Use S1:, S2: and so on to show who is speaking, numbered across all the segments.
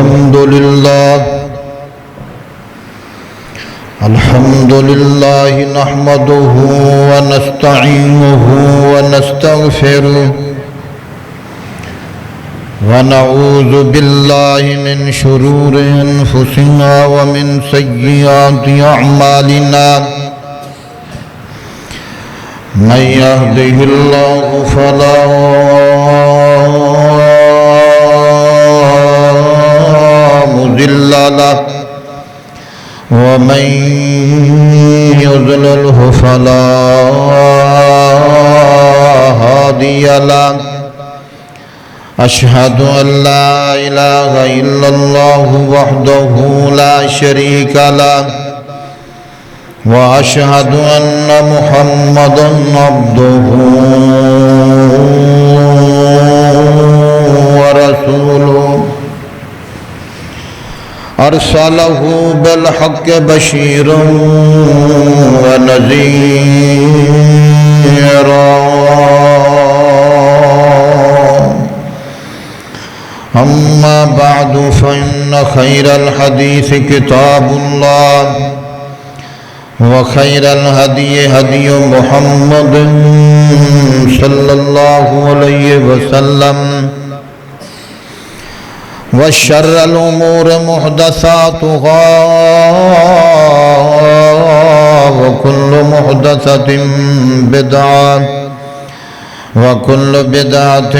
S1: الحمد لله نحمده ونستعينه ونستغفره ونعوذ بالله من شرور أنفسنا ومن سيئات أعمالنا من يهده الله فلا مضل له ومن يضلله فلا هادي له أشهد أن لا إله إلا الله وحده لا شريك له وأشهد أن محمدا عبده ورسوله أرسله بالحق بشيرا ونذيرا أما بعد فإن خير الحديث كتاب الله وخير الهدي هدي محمد صلى الله عليه وسلم وشر الأمور محدثاتها وكل محدثة بدعة وكل بدعة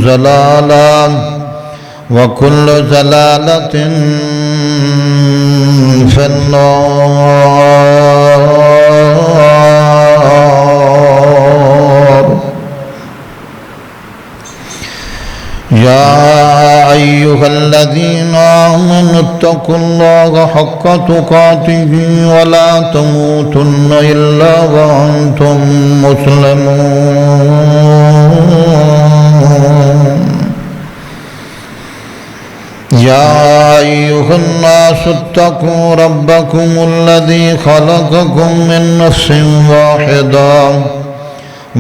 S1: ضلالة وكل ضلالة في النار. يا أيها الذين آمنوا اتقوا الله حق تقاته ولا تموتن إلا وأنتم مسلمون. يا أيها الناس اتقوا ربكم الذي خلقكم من نفس واحدة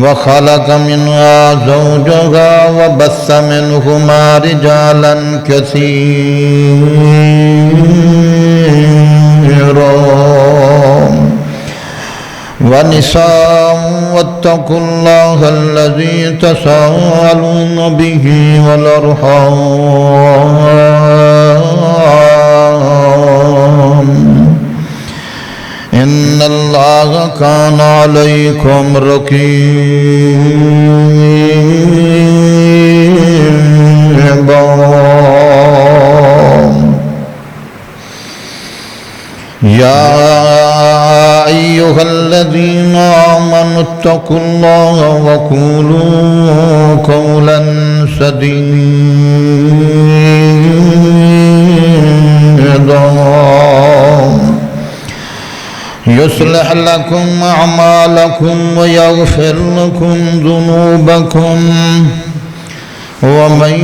S1: وخلق منها زوجها وبث منهما رجالا كثيرا ونساء واتقوا الله الذي تساءلون به والأرحام إن الله كان عليكم رقيبا. يا أيها الذين آمنوا اتقوا الله وقولوا قولا سديدا يصلح لكم أعمالكم ويغفر لكم ذنوبكم ومن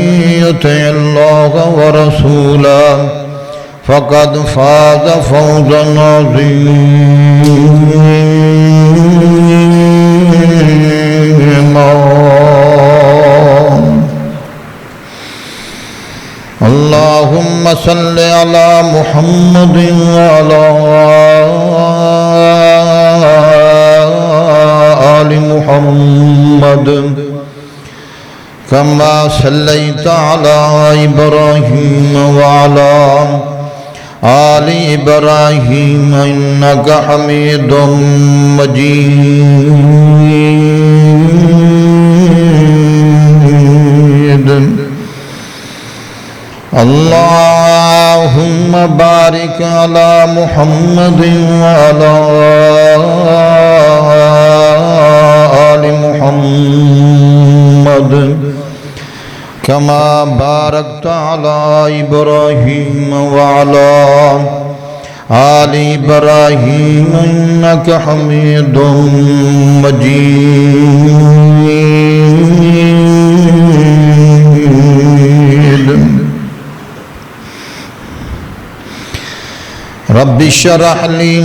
S1: يطع الله ورسوله فقد فاز فوزا عظيما. اللهم صل على محمد وعلى آل محمد كما صليت على إبراهيم وعلى آل إبراهيم إنك حميد مجيد. اللهم بارك على محمد وعلى آل محمد كما باركت على إبراهيم وعلى آل إبراهيم إنك حميد مجيد. رب اشرح لي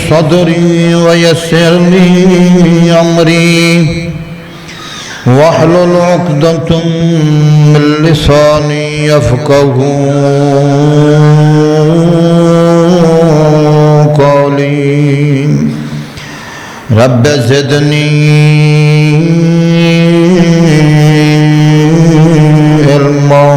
S1: صدري ويسر لي أمري واحلل عقدة من لساني يفقهوا قولي رب زدني علما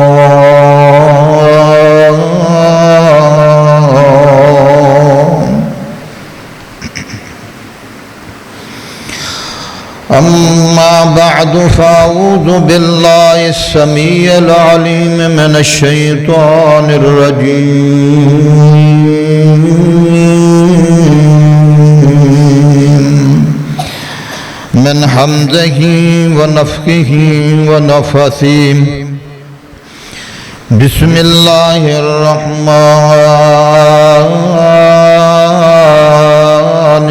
S1: أما بعد فأعوذ بالله السميع العليم من الشيطان الرجيم من حمزه ونفخه ونفثه بسم الله الرحمن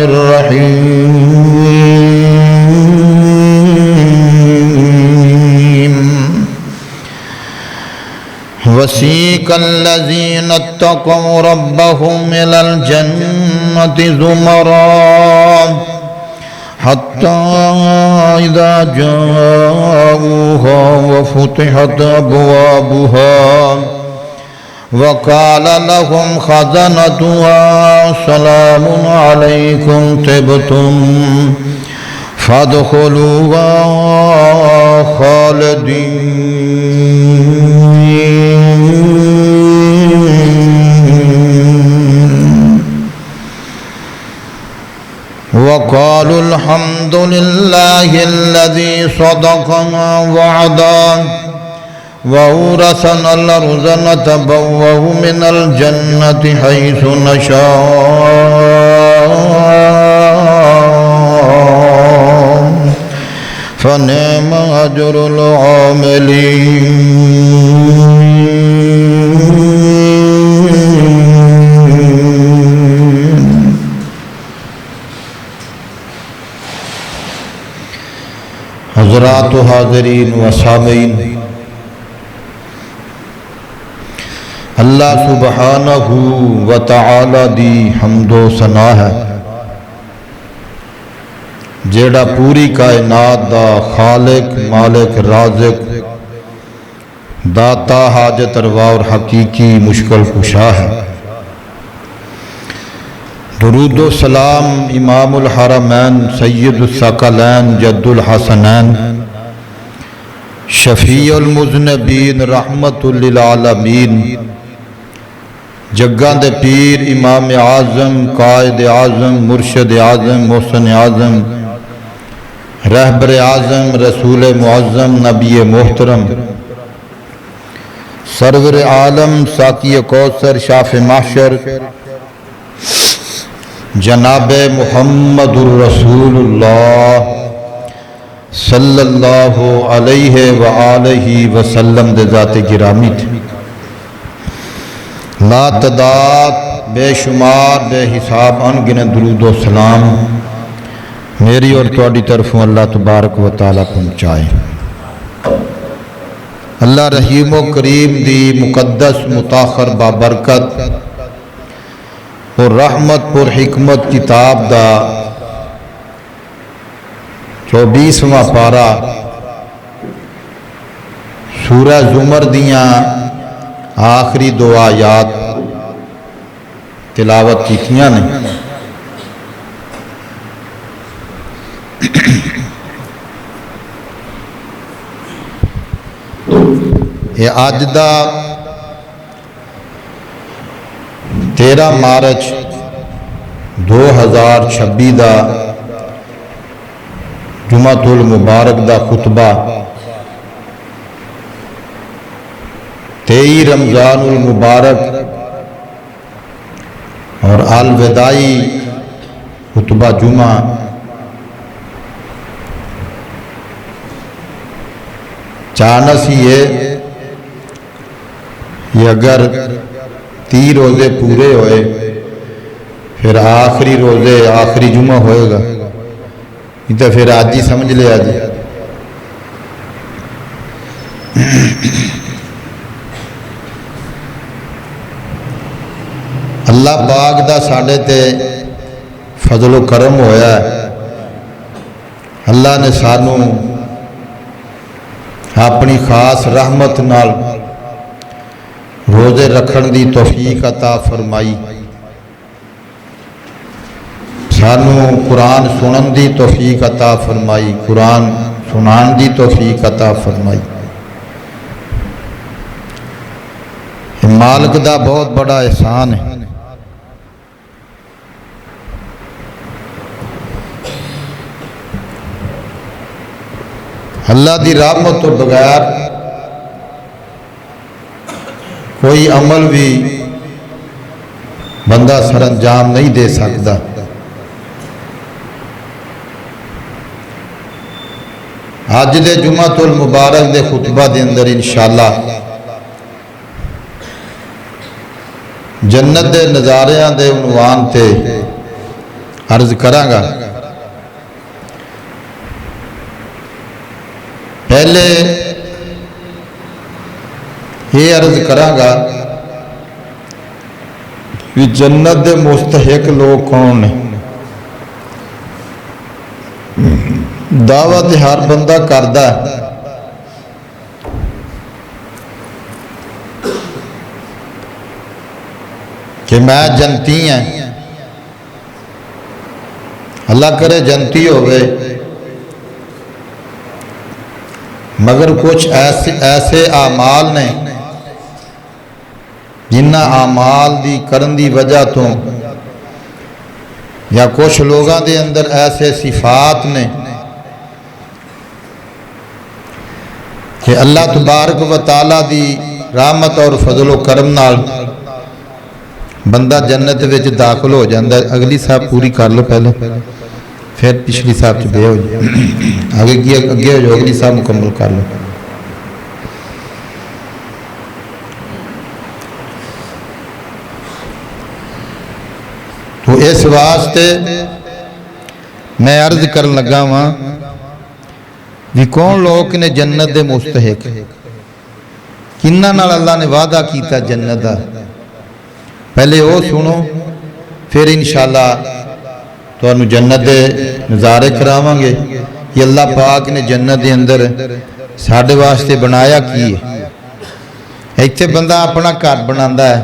S1: الرحيم وسيق الذين اتقوا ربهم إلى الجنة زمرا حتى إذا جاءوها وفتحت أبوابها وقال لهم خزنتها سلام عليكم طبتم فادخلوها خالدين وقالوا الحمد لله الذي صدقنا وعده وأورثنا الأرض نتبوأ من الجنة حيث نشاء فنعم أجر العاملين حضرات و حاضرین و سامعین، اللہ سبحانہ و تعالی دی حمد و ثنا ہے جیڑا پوری کائنات دا خالق مالک رازق داتا حاجت روا اور حقیقی مشکل کشا ہے۔ درود و سلام امام الحرمین سید الثقلین جد الحسنین شفیع المذنبین رحمت للعالمین جگاں دے پیر امام اعظم قائد اعظم مرشد اعظم محسن اعظم رہبر اعظم رسول معظم نبی محترم سرور عالم ساقی کوثر شاف محشر جناب محمد الرسول اللہ صلی اللہ علیہ وآلہ وسلم دے ذات گرامی تھی، لا تعداد بے شمار بے حساب انگنت درود و سلام میری اور تواڈی طرفوں اللہ تبارک و تعالی پہنچائے۔ اللہ رحیم و کریم دی مقدس متاخر بابرکت اور رحمت پر حکمت کتاب دا 24واں پارا سورہ زمر دیاں آخری دو آیات تلاوت کیتیاں نے۔ یہ آج دا 13 مارچ 2026 دا جمعۃ المبارک دا خطبہ 23 رمضان المبارک اور الوداعی خطبہ جمعہ چانس یہ اگر 30 روزے پورے ہوئے پھر آخری روزے آخری جمعہ ہوئے گا، یہ تو پھر آج ہی سمجھ لیا جی۔ اللہ پاک دا ساڑھے تے فضل و کرم ہویا ہے، اللہ نے سانوں اپنی خاص رحمت نال روزے رکھن دی توفیق عطا فرمائی، سانو قرآن سنن دی توفیق عطا فرمائی، قرآن سنان دی توفیق عطا فرمائی۔ مالک دا بہت بڑا احسان ہے۔ اللہ دی رحمت تو بغیر کوئی عمل بھی بندہ سر انجام نہیں دے سکتا۔ آج دے جمعہ المبارک دے خطبہ دے اندر انشاءاللہ جنت دے نظاریاں دے عنوان تے عرض کراں گا۔ پہلے یہ عرض کراں گا کہ جنت دے مستحق لوگ کون ہیں۔ دعوت ہر بندہ کردا ہے کہ میں جنتی ہیں، اللہ کرے جنتی ہوئے، مگر کچھ ایسے اعمال نے جنہ اعمال دی کرن دی وجہ تو یا کچھ لوگاں دے اندر ایسے صفات نے کہ اللہ تبارک و تعالیٰ دی رحمت اور فضل و کرم نال بندہ جنت وچ داخل ہو جاندہ ہے۔ اگلی صاحب پوری کر لو پہلے، پھر پچھلی صاحب چ بے ہو جائے، آگے ہو جاؤ، اگلی صاحب مکمل کر لو۔ تو اس واسطے میں عرض کرن لگا ہوں بھی کون لوگ نے جنت دے مستحق، کنہ نال اللہ نے وعدہ کیتا جنت دا، پہلے وہ سنو، پھر انشاءاللہ تو انہوں جنت دے نظارے کراواں گے کہ اللہ پاک نے جنت دے اندر ساڑھے واسطے بنایا کی ہے۔ ایتھے بندہ اپنا گھر بناندہ ہے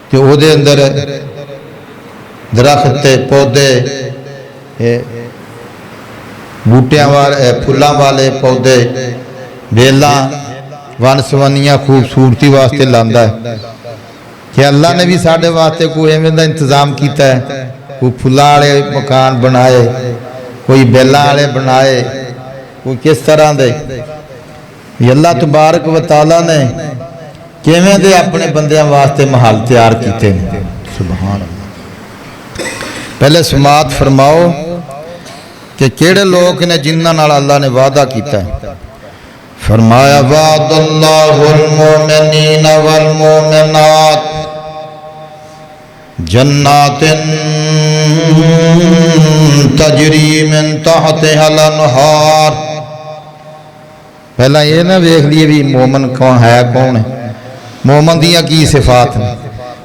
S1: کہ وہ دے اندر درخت پودے بوٹیاں والے پھلاں والے پودے بیلاں ونسونیاں خوبصورتی واسطے لاندا ہے کہ اللہ نے بھی ساڑھے واسطے کوئی ایویں دا انتظام کیتا ہے، کوئی پھلاں والے مکان بنائے، کوئی بیلاں والے بنائے، کوئی کس طرح دے۔ یہ اللہ تبارک و تعالیٰ نے کیویں دے اپنے بندیاں واسطے محل تیار کیتے ہیں، سبحان اللہ۔ پہلے سماعت فرماؤ کہ کیڑے لوگ نے جنہاں نال اللہ نے وعدہ کیتا ہے۔ فرمایا وعد اللہ المومنین والمومنات جنات تجری من تحتها الانہار۔ پہلا یہ نہ دیکھ لیے بھی مومن کون ہے، کون ہے، مومن دیاں کی صفات ہیں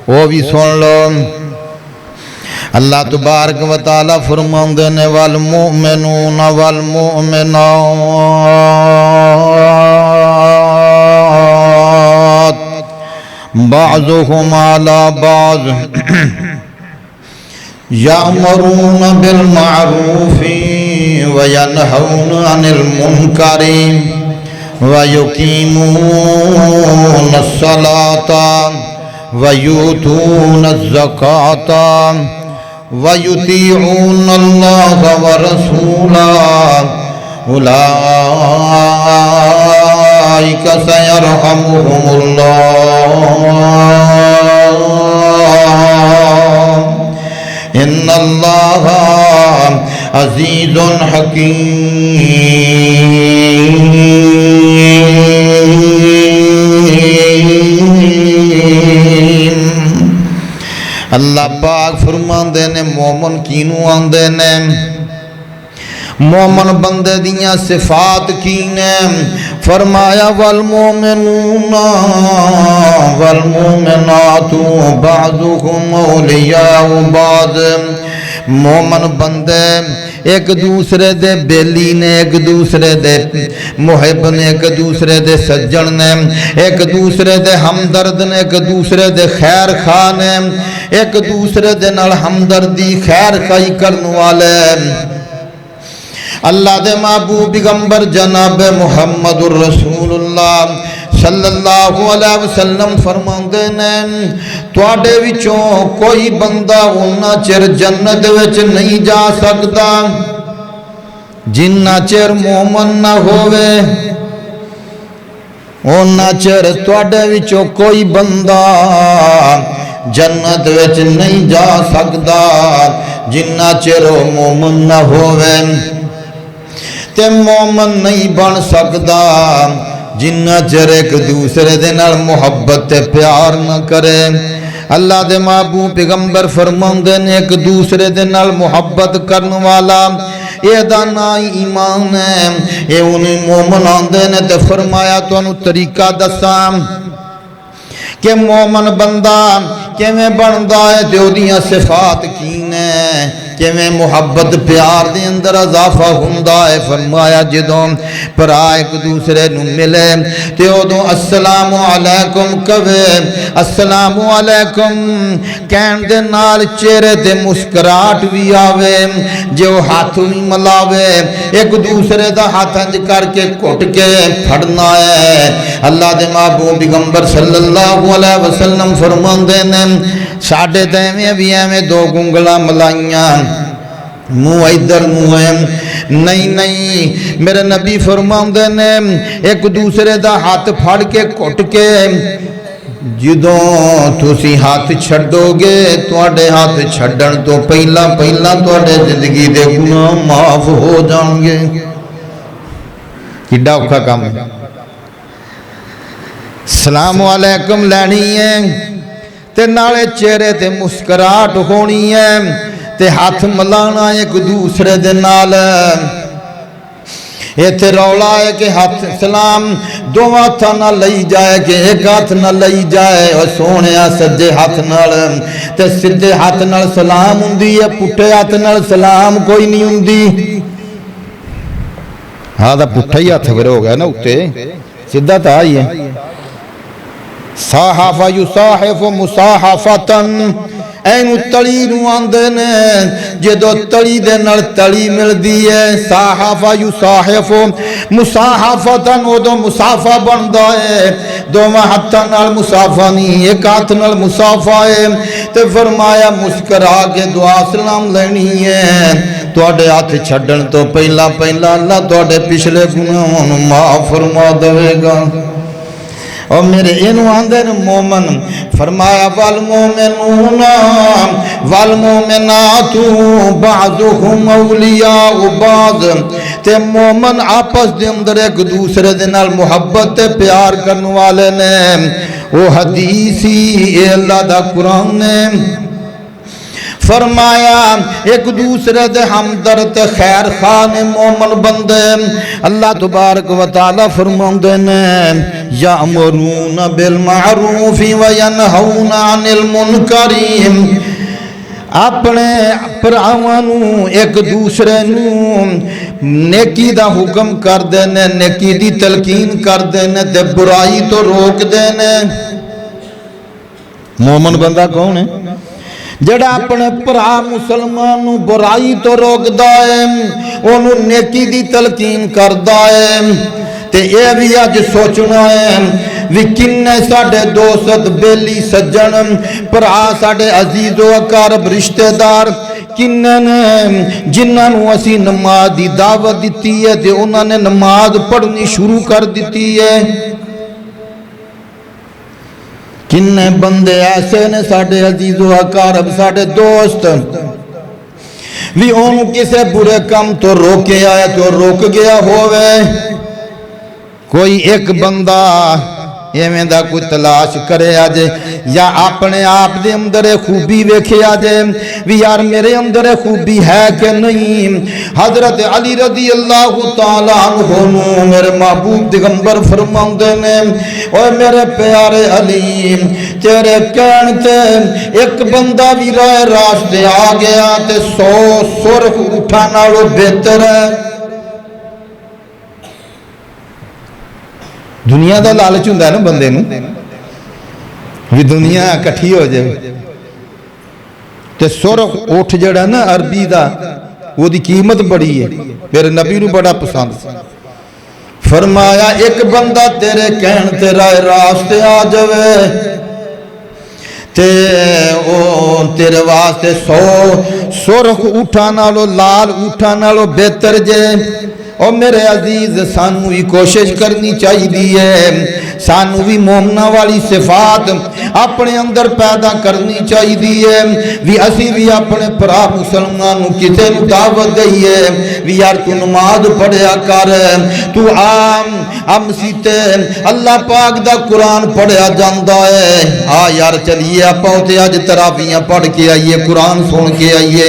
S1: وہ بھی سن لو۔ اللہ تبارک و تعالیٰ فرماندے نے والمؤمنون والمؤمنات بعضهم على بعض يأمرون بالمعروف وينهون عن المنكر ويقيمون الصلاة ويؤتون الزكاة وَيُطِيعُونَ اللَّهَ وَرَسُولَهُ أُولَٰئِكَ سَيَرْحَمُهُمُ اللَّهُ إِنَّ اللَّهَ عَزِيزٌ حَكِيمٌ۔ اللہ پاک فرماندے نے مومن کینو آندے نے، مومن بندے دیاں صفات کینے۔ فرمایا والمومنون والمومنات بعضهم اولیاء بعض، مومن بندے ایک دوسرے دے بیلی نے، ایک دوسرے دے محب نے، ایک دوسرے دے سجن نے، ایک دوسرے دے ہمدرد نے، ایک دوسرے دے خیر خواہ نے، ایک دوسرے دے نال ہمدردی خیر خواہی کرنے والے اللہ دے محبوب پیغمبر جناب محمد الرسول اللہ صلی اللہ علیہ وسلم فرماندے نے تواڈے وچوں کوئی بندہ اُنّا چر جنت وچ نہیں جا سکتا جنّا چر مومن نہ ہووے، اُنّا چر تواڈے وچوں کوئی بندہ جنت وچ نہیں جا سکتا جنّا چر مومن نہ ہووے، تے مومن نہیں بن سکتا جنہ چر ایک دوسرے دے نال محبت تے پیار نہ کرے۔ اللہ دے محبوب پیغمبر فرماندے نے ایک دوسرے دے نال محبت کرن والا اے دا نام ایمان ہے، اے انہیں مومن آندے نے تے فرمایا تو انہوں طریقہ دساں کہ مومن بندہ کیویں بندا ہے تے اودیاں صفات کی نے، کیویں محبت پیار دے اندر اضافہ ہوندا ہے۔ فرمایا جدوں بھرا ایک دوسرے نوں ملے تے اودوں السلام علیکم کہے، السلام علیکم کہن دے نال چہرے تے مسکراہٹ بھی آوے، جے او ہاتھ بھی ملاوے ایک دوسرے دا ہاتھ انج کر کے گھٹ کے پھڑنا ہے۔ اللہ دے محبوب پیغمبر صلی اللہ علیہ وسلم فرماندے نے ساڈے تے بھی ایویں دو گنگلاں ملائیاں منہ ادھر منہ نہیں، میرے نبی فرماندے نے ایک دوسرے دا ہاتھ پھڑ کے گھٹ کے جدوں تسی ہاتھ چھڈو گے تواڈے ہاتھ چھڈن تو پہلا تواڈے زندگی دے گناہ معاف ہو جان گے۔ کڈا اوکھا کام ہے، السلام علیکم لینی ہے تے نالے چہرے تے مسکراہٹ ہونی ہے تے ہاتھ ملانا ایک دوسرے دے نال۔ ایتھے رولا ہے کہ ہاتھ سلام دو ہاتھ نہ لئی جائے کہ ایک ہاتھ نہ لئی جائے، اور سونیا سجے ہاتھ نال تے سدھے ہاتھ نال سلام ہوندی ہے، پٹھے ہاتھ نال سلام کوئی نہیں ہوندی۔ ہاں دا پٹھا ہی ہاتھ پھر ہو گیا نا اُتے، سدھا تا آئی ہے۔ صاحف یصاحف مصاحفتن اینو تلی نو آندے نے جدو تلی دے نال تلی مل دی ہے، صاحف یصاحف مصاحفتن ادو مصافہ بندا ہے، دوواں ہتھاں نال مصافہ نہیں ایک ہاتھ نال مصافہ ہے۔ تے فرمایا مسکرا کے دعا سلام لینی ہے، تواڈے ہاتھ چھڈن تو پہلا اللہ تواڈے پچھلے گناہاں نوں معاف فرما دے گا۔ اور میرے انہوں آندھر مومن فرمایا والمومنون والمومنات بعضهم اولیاء بعض، تے مومن آپس دے اندر ایک دوسرے دے نال محبت تے پیار کرنے والے نے، وہ حدیثی اے اللہ دا قرآن نے فرمایا ایک دوسرے دے ہمدرد خیر خواہ مومن بندے۔ اللہ تبارک و تعالی فرماندے نے یامرون بالمعروف وینہون عن المنکر، اپنے پراواں نوں ایک دوسرے نوں نیکی دا حکم کر دینے، نیکی دی تلقین کر دینے تے برائی تو روک دینے۔ مومن بندہ کون ہے؟ جڑا اپنے پرا مسلمان نو برائی تو روکدا ہے، انہوں نیکی دی تلقین کردا ہے۔ تے اے بھی اج سوچنا ہے وی کنے ساڈے دوست بیلی سجن پرا ساڈے عزیز و اقارب رشتہ دار کنے نے جنہاں نو اسی نماز دی دعوت دتی ہے تے انہاں نے نماز پڑھنی شروع کر دتی ہے۔ کنے بندے ایسے نے ساڈے عزیز و اقارب ساڈے دوست بھی انہوں کسے برے کام تو روکے آئے تو روک گیا ہوئے۔ کوئی ایک بندہ ایویں دا کوئی تلاش کرے آجے یا اپنے آپ دے اندر خوبی ویکھے آجے بھی یار میرے اندر خوبی ہے کہ نہیں. حضرت علی رضی اللہ تعالیٰ عنہ میرے محبوب پیغمبر فرماندے نے اوے میرے پیارے علی تیرے کہن تے ایک بندہ بھی راہ راستے آ گیا تے 100 سرخ اٹھا نالوں بہتر ہے. دنیا دا لالچ ہوندا ہے نا بندے نوں بھی دنیا اکٹھی ہو جائے تے سرخ اٹھ جڑا نا عربی دا وہ دی قیمت بڑی ہے. میرے نبی نوں بڑا پسند فرمایا ایک بندہ تیرے کہن تے راہ راستے آ جاوے تے او تیرے واسطے 100 سرخ اٹھا نالوں لال اٹھا نالوں بہتر جے. اور میرے عزیز سانو بھی کوشش کرنی چاہیے سانو بھی مومنہ والی صفات اپنے اندر پیدا کرنی چاہیے بھی اسی بھی اپنے پرا مسلمانوں کسے دعوت دئیے بھی یار تو نماز پڑھیا کر تو عام سیتے اللہ پاک دا قرآن پڑھیا جاندہ ہے آ یار چلیے اپاں تے آج تراویحاں پڑھ کے آئیے قرآن سن کے آئیے.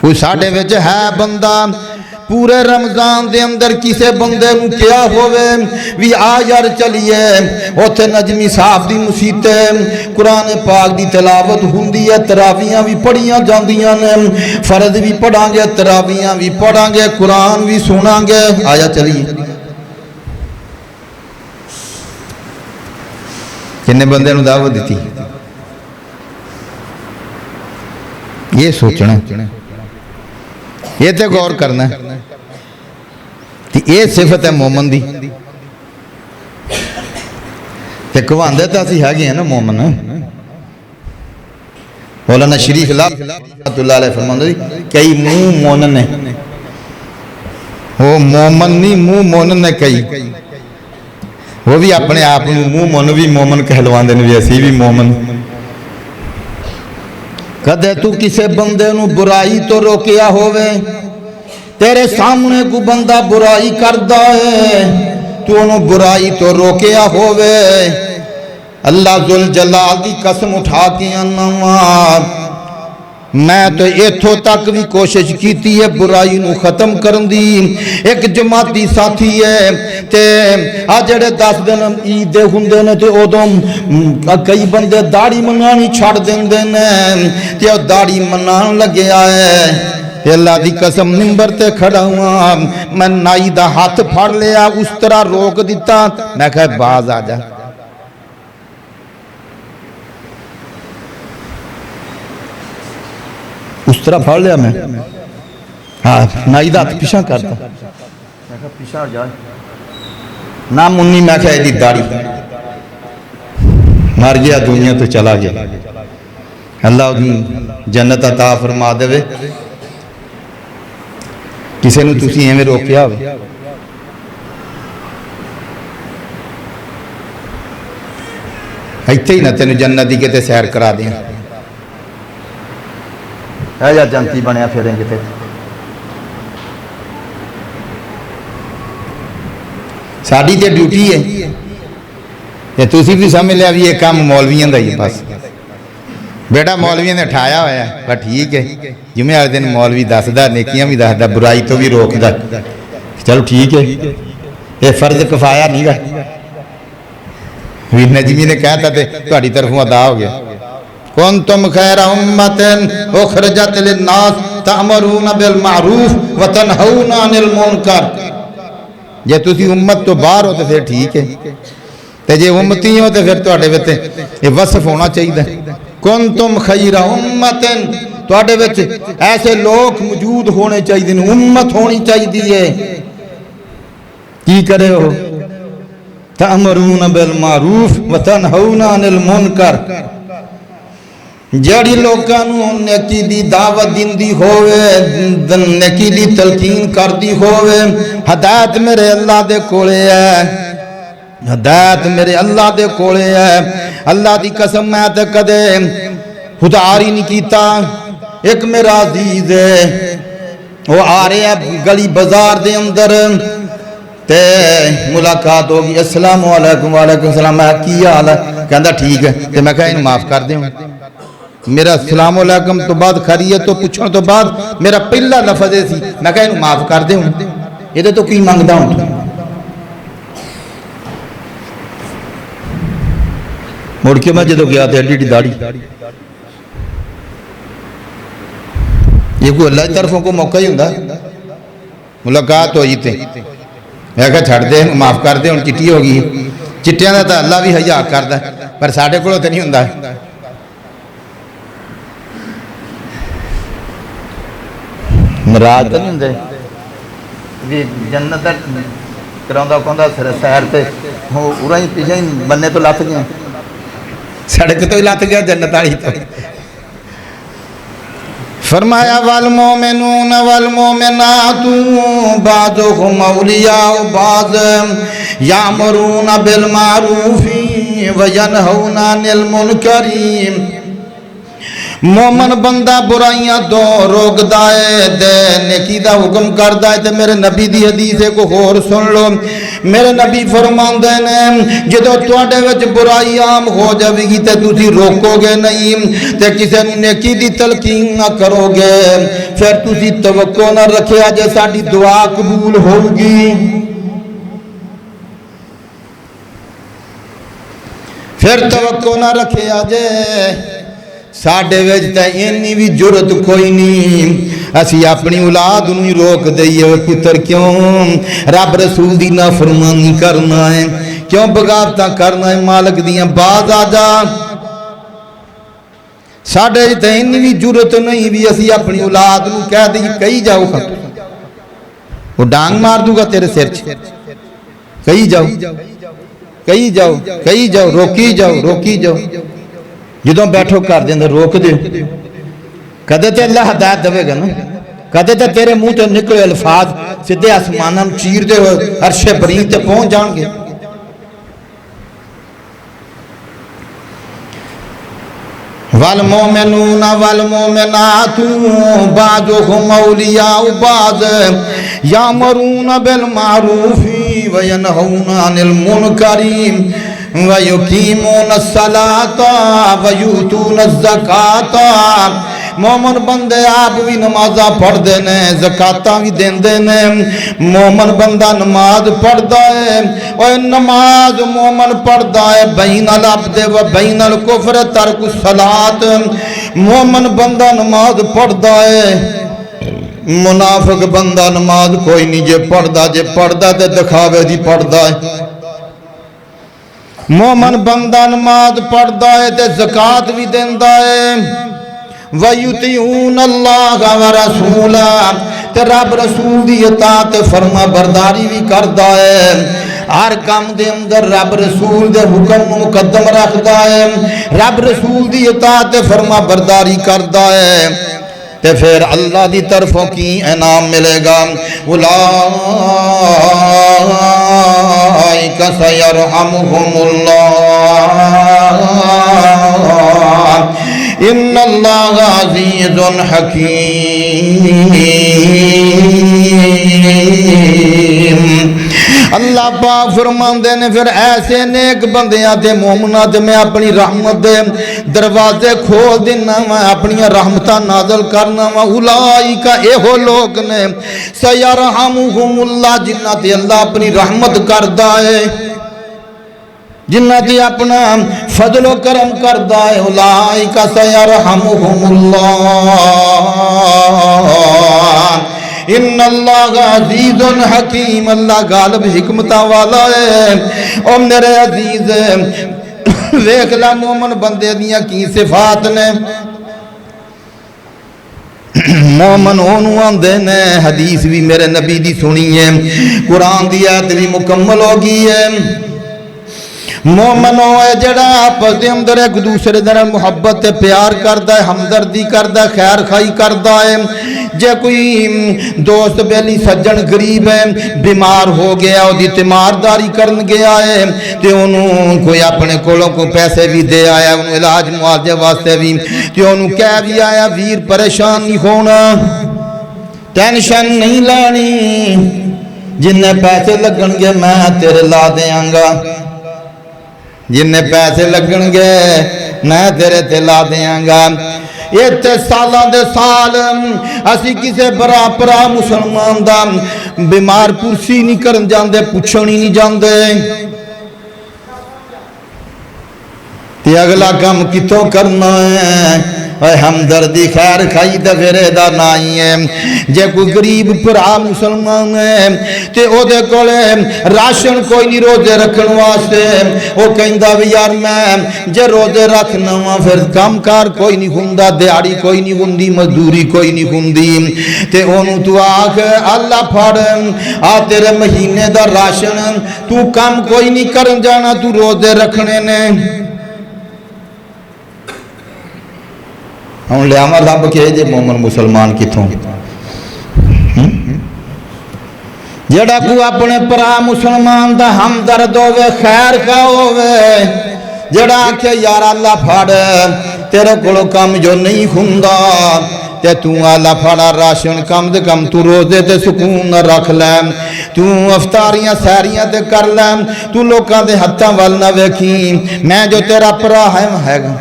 S1: کوئی ساڑھے وچ ہے بندہ پورے رمضان دے اندر کسے بندے نو کیا ہوئے وی آ یار چلیے اوتھے نجمی صاحب دی مسیتے قرآن پاک دی تلاوت ہوندی ہے تراویحاں بھی پڑھیاں جاندیاں نے فرض بھی پڑھاں گے تراویحاں بھی پڑھاں گے قرآن بھی سناں گے آیا چلیے. کنے بندے نو دعوت دیتی یہ سوچنا یہ تے غور کرنا یہ صفت ہے مومن دی تے کواندے تا سی ہے گئے ہیں نا مومن مولانا شریف اللہ علیہ فرماندہ دی کئی منہ مومن ہے وہ مومن نہیں منہ مومن ہے کئی وہ بھی اپنے آپ منہ مومن بھی مومن کہلواندے نے بھی ایسی بھی مومن. کدے تو کسے بندے نو برائی تو روکیا ہوئے تیرے سامنے کو بندہ برائی کردہ ہے تو انہوں برائی تو روکیا ہوئے اللہ ذوالجلال دی قسم اٹھا کے انوار میں تو ایتھو تک بھی کوشش کیتی ہے برائی نو ختم کرن دی. ایک جماعتی ساتھی ہے تے آجڑے 10 دن عید دے ہوندے نے تے ادوں کئی بندے داڑھی منانی چھڑ دیندے نے تے او داڑھی منان لگیا ہے تے اللہ دی قسم منبر تے کھڑا ہوا میں نائی دا ہاتھ پھڑ لیا اس طرح روک دیتا میں کہا باز آ جا اس طرح پھڑ لیا میں ہاں نائی دا ہاتھ پیشاں کرتا میں کہا پیشاں جائے نا منی میں کہا ایدی داڑھی مار گیا دنیا تو چلا گیا اللہ جنت عطا فرما دے کسے نو تسی ایویں روکیا ہوئے ایتھے ہی نہ تینو جنت دی کتے سیر کرا دیں ہے یا جنتی بنیا پھریں گے تے ساڑی تے ڈیوٹی ہے یہ تسی بھی سمجھ لیا بھی یہ کام مولویاں دا ہی بس بیٹا مولویاں نے اٹھایا ہوا ہے پر ٹھیک ہے جمعہ ہر دن مولوی دس دا نیکیاں بھی دس دا برائی تو بھی روک دا چلو ٹھیک ہے یہ فرض کفایا نہیں گا نجمی نے کہتا تھے تہاڈی طرفوں ادا ہو گیا کنتم خیر امت اخرجت للناس تأمرون بالمعروف وتنہون عن المنکر جے تسی امت تو باہر ہو تو پھر ٹھیک ہے تے جے امتی ہو تو پھر تہاڈے وچ یہ وصف ہونا چاہیے کنتم خیر امت تہاڈے وچ ایسے لوگ موجود ہونے چاہیے امت ہونی چاہیے کی کرے ہو تأمرون بالمعروف وتنہون عن المنکر جڑی لوکانوں نیکی دی دعوت دیندی ہوئے نیکی دی تلقین کردی ہوئے ہدایت میرے اللہ دے کولے ہے ہدایت میرے اللہ دے کولے ہے اللہ دی قسم میں تے کدے خداری نہیں کیتا ایک میرا عزیز ہے وہ آ رہے ہیں گلی بازار دے اندر تے ملاقات ہو گئی، السلام علیکم وعلیکم السلام، میں کی حال ہے؟ کہندا ٹھیک ہے، تے میں کہا انہوں معاف کر دیوں۔ میرا السلام علیکم تو بعد خیریت تو پوچھن تو بعد میرا پہلا لفظ سی، میں کہا انہوں معاف کر دیوں، یہ تو کی منگدا ہوں تو مڑ کے میں جدو گیا تھے ایڈی ایڈی داڑھی، یہ کوئی اللہ کی طرفوں کو موقع ہی ہوندہ، ملاقات ہوئی تھے، میں کہا چھڑ دے معاف کر دے، ان چٹی ہوگی، چٹیاں دا تا اللہ بھی حیا کردہ پر ساڑھے کو تو نہیں ہوندہ۔ مراد تو نہیں ہوندے جنت کراؤندہ کوندہ سیر تے اُرہاں ہی پیچھے ہی بننے تو لات گیا، سڑک تو ہی لات گیا جنت آئی تو۔ فرمایا والمومنون والمومنات بعضهم اولیاء بعض یامرون بالمعروف وینہون عن المنکر، مومن بندہ برائیاں تو روک دائے دے نیکی دا حکم کر دائے تے میرے نبی دی حدیث کو غور سن لو، میرے نبی فرماندے نے جدو تواڈے وچ برائی عام ہو جاوے گی تے تسی روکو گے نہیں تے کسے نوں نیکی دی تلقین نہ کرو گے، پھر تسی توقع نہ رکھیا جے ساڈی دعا قبول ہوگی، پھر توقع نہ رکھیا جے ساڑھے ویجتا ہے انہی بھی جرت کوئی نہیں، اسی اپنی اولاد انہی روک دئیے وہ پتر کیوں رب رسول دی نافرمانی کرنا ہے، کیوں بغاوتہ کرنا ہے، مالک دیاں باز آجا، ساڑھے ویجتا ہے انہی بھی جرت نہیں بھی اسی اپنی اولاد انہی کہہ دئیے کئی جاؤ خط وہ ڈانگ مار دوں گا تیرے سیر چھے، کئی جاؤ کئی جاؤ کئی جاؤ روکی جاؤ روکی جاؤ، جدوں بیٹھو کر دیں اندر روک دے، کدے تے اللہ ہدایت دوے گا نا، کدے تے تیرے منہ تے نکلے الفاظ سدھے آسمانہ چیر دے ہوئے عرش برین تے پہنچ جان گے۔ والمومنون والمومنات بعضهم اولیاء بعض یامرون بالمعروف وینہون عن المنکر وَيُقِيمُونَ الصَّلَاةَ وَيُؤْتُونَ الزَّكَاةَ، مومن بندے آپ بھی نمازہ پڑھ دینے زکاتہ بھی دین دینے، مومن بندہ نماز پڑھ دائے اور نماز مومن پڑھ دائے بین العبد و بین الکفر ترک الصلاة، مومن بندہ نماز پڑھ دائے، منافق بندہ نماز کوئی نہیں جے پڑھ دا تے دکھاوے دی پڑھ دائے، مومن بندہ نماز پڑھ دائے تے زکاة بھی دین دائے، وَيُطِيعُونَ اللَّهَ وَرَسُولَهُ تے رب رسول دی اطاعت فرما برداری بھی کر دائے، ہر کام دے اندر رب رسول دے حکم مقدم رکھ دائے، رب رسول دی اطاعت فرما برداری کر دائے، تے پھر اللہ دی طرفوں کی انعام ملے گا، اولئک سیرحمہم اللہ ان اللہ عزیز حکیم۔ اللہ پاک فرماندے نے پھر ایسے نیک بندیاں تے مومنہ تے میں اپنی رحمت دے دروازے کھول دینا میں اپنی رحمتہ نازل کرنا میں، اولئک ایہو لوگ نے سیرحمہم اللہ جنہ تے اللہ اپنی رحمت کردہ ہے، جنہ تے اپنا فضل و کرم کردہ ہے، اولئک سیرحمہم اللہ ان اللہ عزیز حکیم، اللہ غالب حکمتہ والا ہے۔ او میرے عزیز ویکھلا مومن بندے دیاں کی صفات نے، مومن اونوں آندے نے، حدیث بھی میرے نبی دی سنی ہے، قرآن دی آیت بھی مکمل ہو گئی ہے، مومن ہوئے جڑا آپس دے اندر ایک دوسرے دے محبت پیار کردہ ہے، ہمدردی کردہ ہے، خیر خائی کردہ ہے، جے کوئی دوست بیلی سجن غریب ہے بیمار ہو گیا او دی تیمارداری کرن گیا ہے تے انہوں کوئی اپنے کولوں کو پیسے بھی دے آیا، انہوں علاج معالجے واسطے بھی تے انہوں کہہ بھی آیا ویر پریشان نہیں ہونا، ٹینشن نہیں لانی، جن پیسے لگن گے میں تیرے لا دیاں گا، جن پیسے لگن گے میں تیرے تے لا دیاں گا۔ یہ تے سالاں دے سال اسی کسے برا مسلمان دا بیمار پرسی نہیں کرن جاندے، پوچھن ہی نہیں جاندے، تے اگلا کام کتوں کرنا ہے؟ اے ہمدردی خیر کھائی تے پھر دا نائی ہے۔ جے کوئی غریب پرا مسلمان ہے تے او دے کولے راشن کوئی نہیں روزے رکھن واسطے، او کہندا وی یار میں جے روزے رکھنا وا پھر کام کار کوئی نہیں ہوندا، دیہاڑی کوئی نہیں ہوندی، مزدوری کوئی نہیں ہوندی، تے اونوں تو آکھ اللہ پھڑ آ تیرے مہینے دا راشن، تو کام کوئی نہیں کرن جانا، تو روزے رکھنے نے۔ ہوں لیاواں لب کے جے مومن مسلمان کتوں؟ جڑا کو اپنے پرا مسلمان دا ہمدرد ہوے، خیر کا ہوے، جڑا آکھے یار اللہ پھڑ تیرے کولوں کم جو نہیں ہوندا تے تو اللہ پھڑا راشن کم دے کم تو روزے تے سکون رکھ لے، تو افطاریاں سیریاں تے کر لے، تو لوکاں دے ہتھاں ول نہ ویکھی، میں جو تیرا پرا ہے گا۔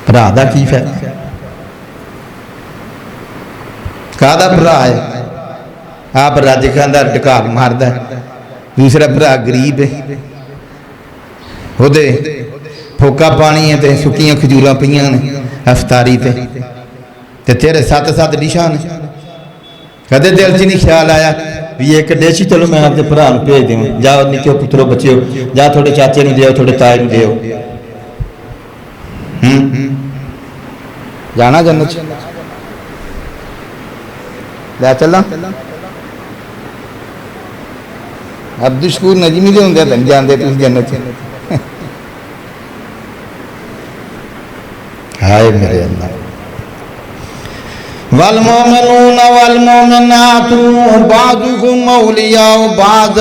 S1: پرا دا کی فائدہ؟ کادا پرا ہے؟ آپ راجے کھاندہ ٹکاک ماردہ ہے، دوسرا پرا گریب ہے، ہو دے پھوکا پانی ہے تے سکیاں کھجوراں پیاں نے افطاری تے تیرے ساتھ ساتھ ڈشان ہے۔ کدے دل چ نہیں خیال آیا بھی ایک ڈیشی چلو میں آپ دے پرا نوں بھیج دیواں، جاؤ نکیو پترو بچیو، جا تھوڑے چاچے نوں دیو، تھوڑے تائے نوں دیو، جانا جنت لے چلا عبدالشکور نجمی دے ہوندے تے جان دے تسی جنت ہائے میرے اللہ۔ والمومنون والمومنات بعضهم اولیاء بعض،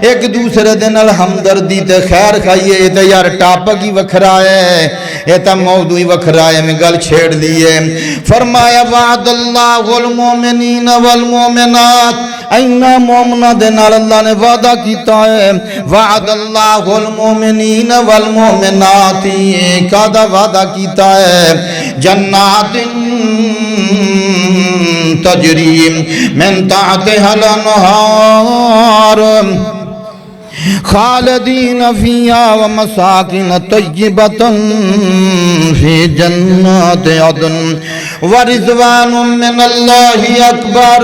S1: ایک دوسرے دے نال ہمدردی تے خیر کھائیے، یہ تے یار ٹاپک ہی وکھرا ہے، یہ تے موضوع ہی وکھرا ہے، میں گل چھیڑ لیے۔ فرمایا وعد اللہ المومنین والمومنات، اینا مومنہ دے نال اللہ نے وعدہ کیتا ہے، وعد اللہ المومنین والمومنات، کادا وعدہ کیتا ہے؟ جنات تجری من تحتها الانہار خالدین فیہا ومساکن طیبتا فی جنات عدن ورضوان من اللہ اکبر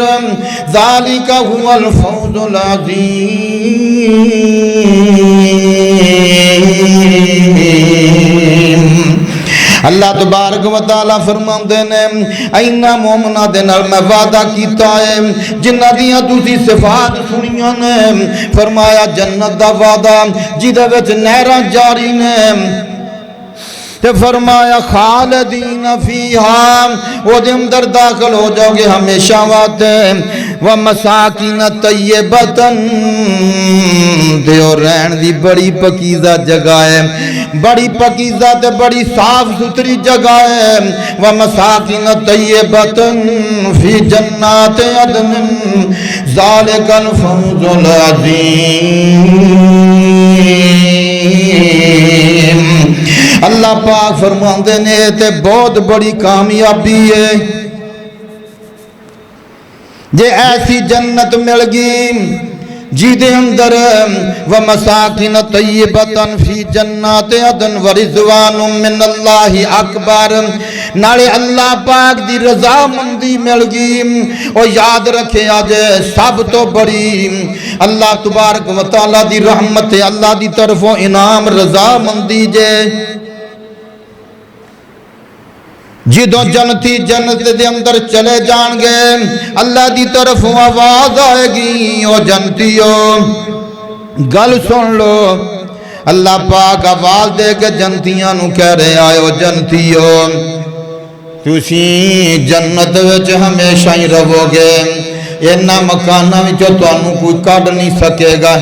S1: ذالک هو الفوز العظیم۔ اللہ تبارک و تعالیٰ فرماندے نے اینا مومنہ دے نال میں وعدہ کیتا ہے جنہ دیاں تسی صفات سنیاں نے، فرمایا جنت دا وعدہ جدے وچ نہراں جاری نے، تے فرمایا خالدین فیہا، وہ دے اندر داخل ہو جاؤ گے ہمیشہ واسطے، ومساکین طیبتا، تے اور رہن دی بڑی پکیزہ جگہ ہے، بڑی پکیزہ تے بڑی صاف ستھری جگہ ہے، ومساکین طیبتا فی جنات عدن ذالک الفوز العظیم۔ اللہ پاک فرماندے نے تے بہت بڑی کامیابی ہے، جے ایسی جنت مل گئی جی دے اندر ومساکن طیبتا فی جنات عدن ورضوان من اللہ اکبر، نالے اللہ پاک دی رضا مندی مل گئی، اور یاد رکھے آج سب تو بڑی اللہ تبارک و تعالیٰ دی رحمت، اللہ دی طرفوں انعام رضا مندی جے، جدوں جنتی جنت دے اندر چلے جان گے اللہ دی طرف آواز آئے گی، او جنتیو گل سن لو، اللہ پاک آواز دے کے جنتیاں نو کہہ رہے آئے او جنتیو تسی جنت وچ ہمیشہ ہی رہو گے، اینا مکانہ وچوں تانوں کوئی کڈ نہیں سکے گا۔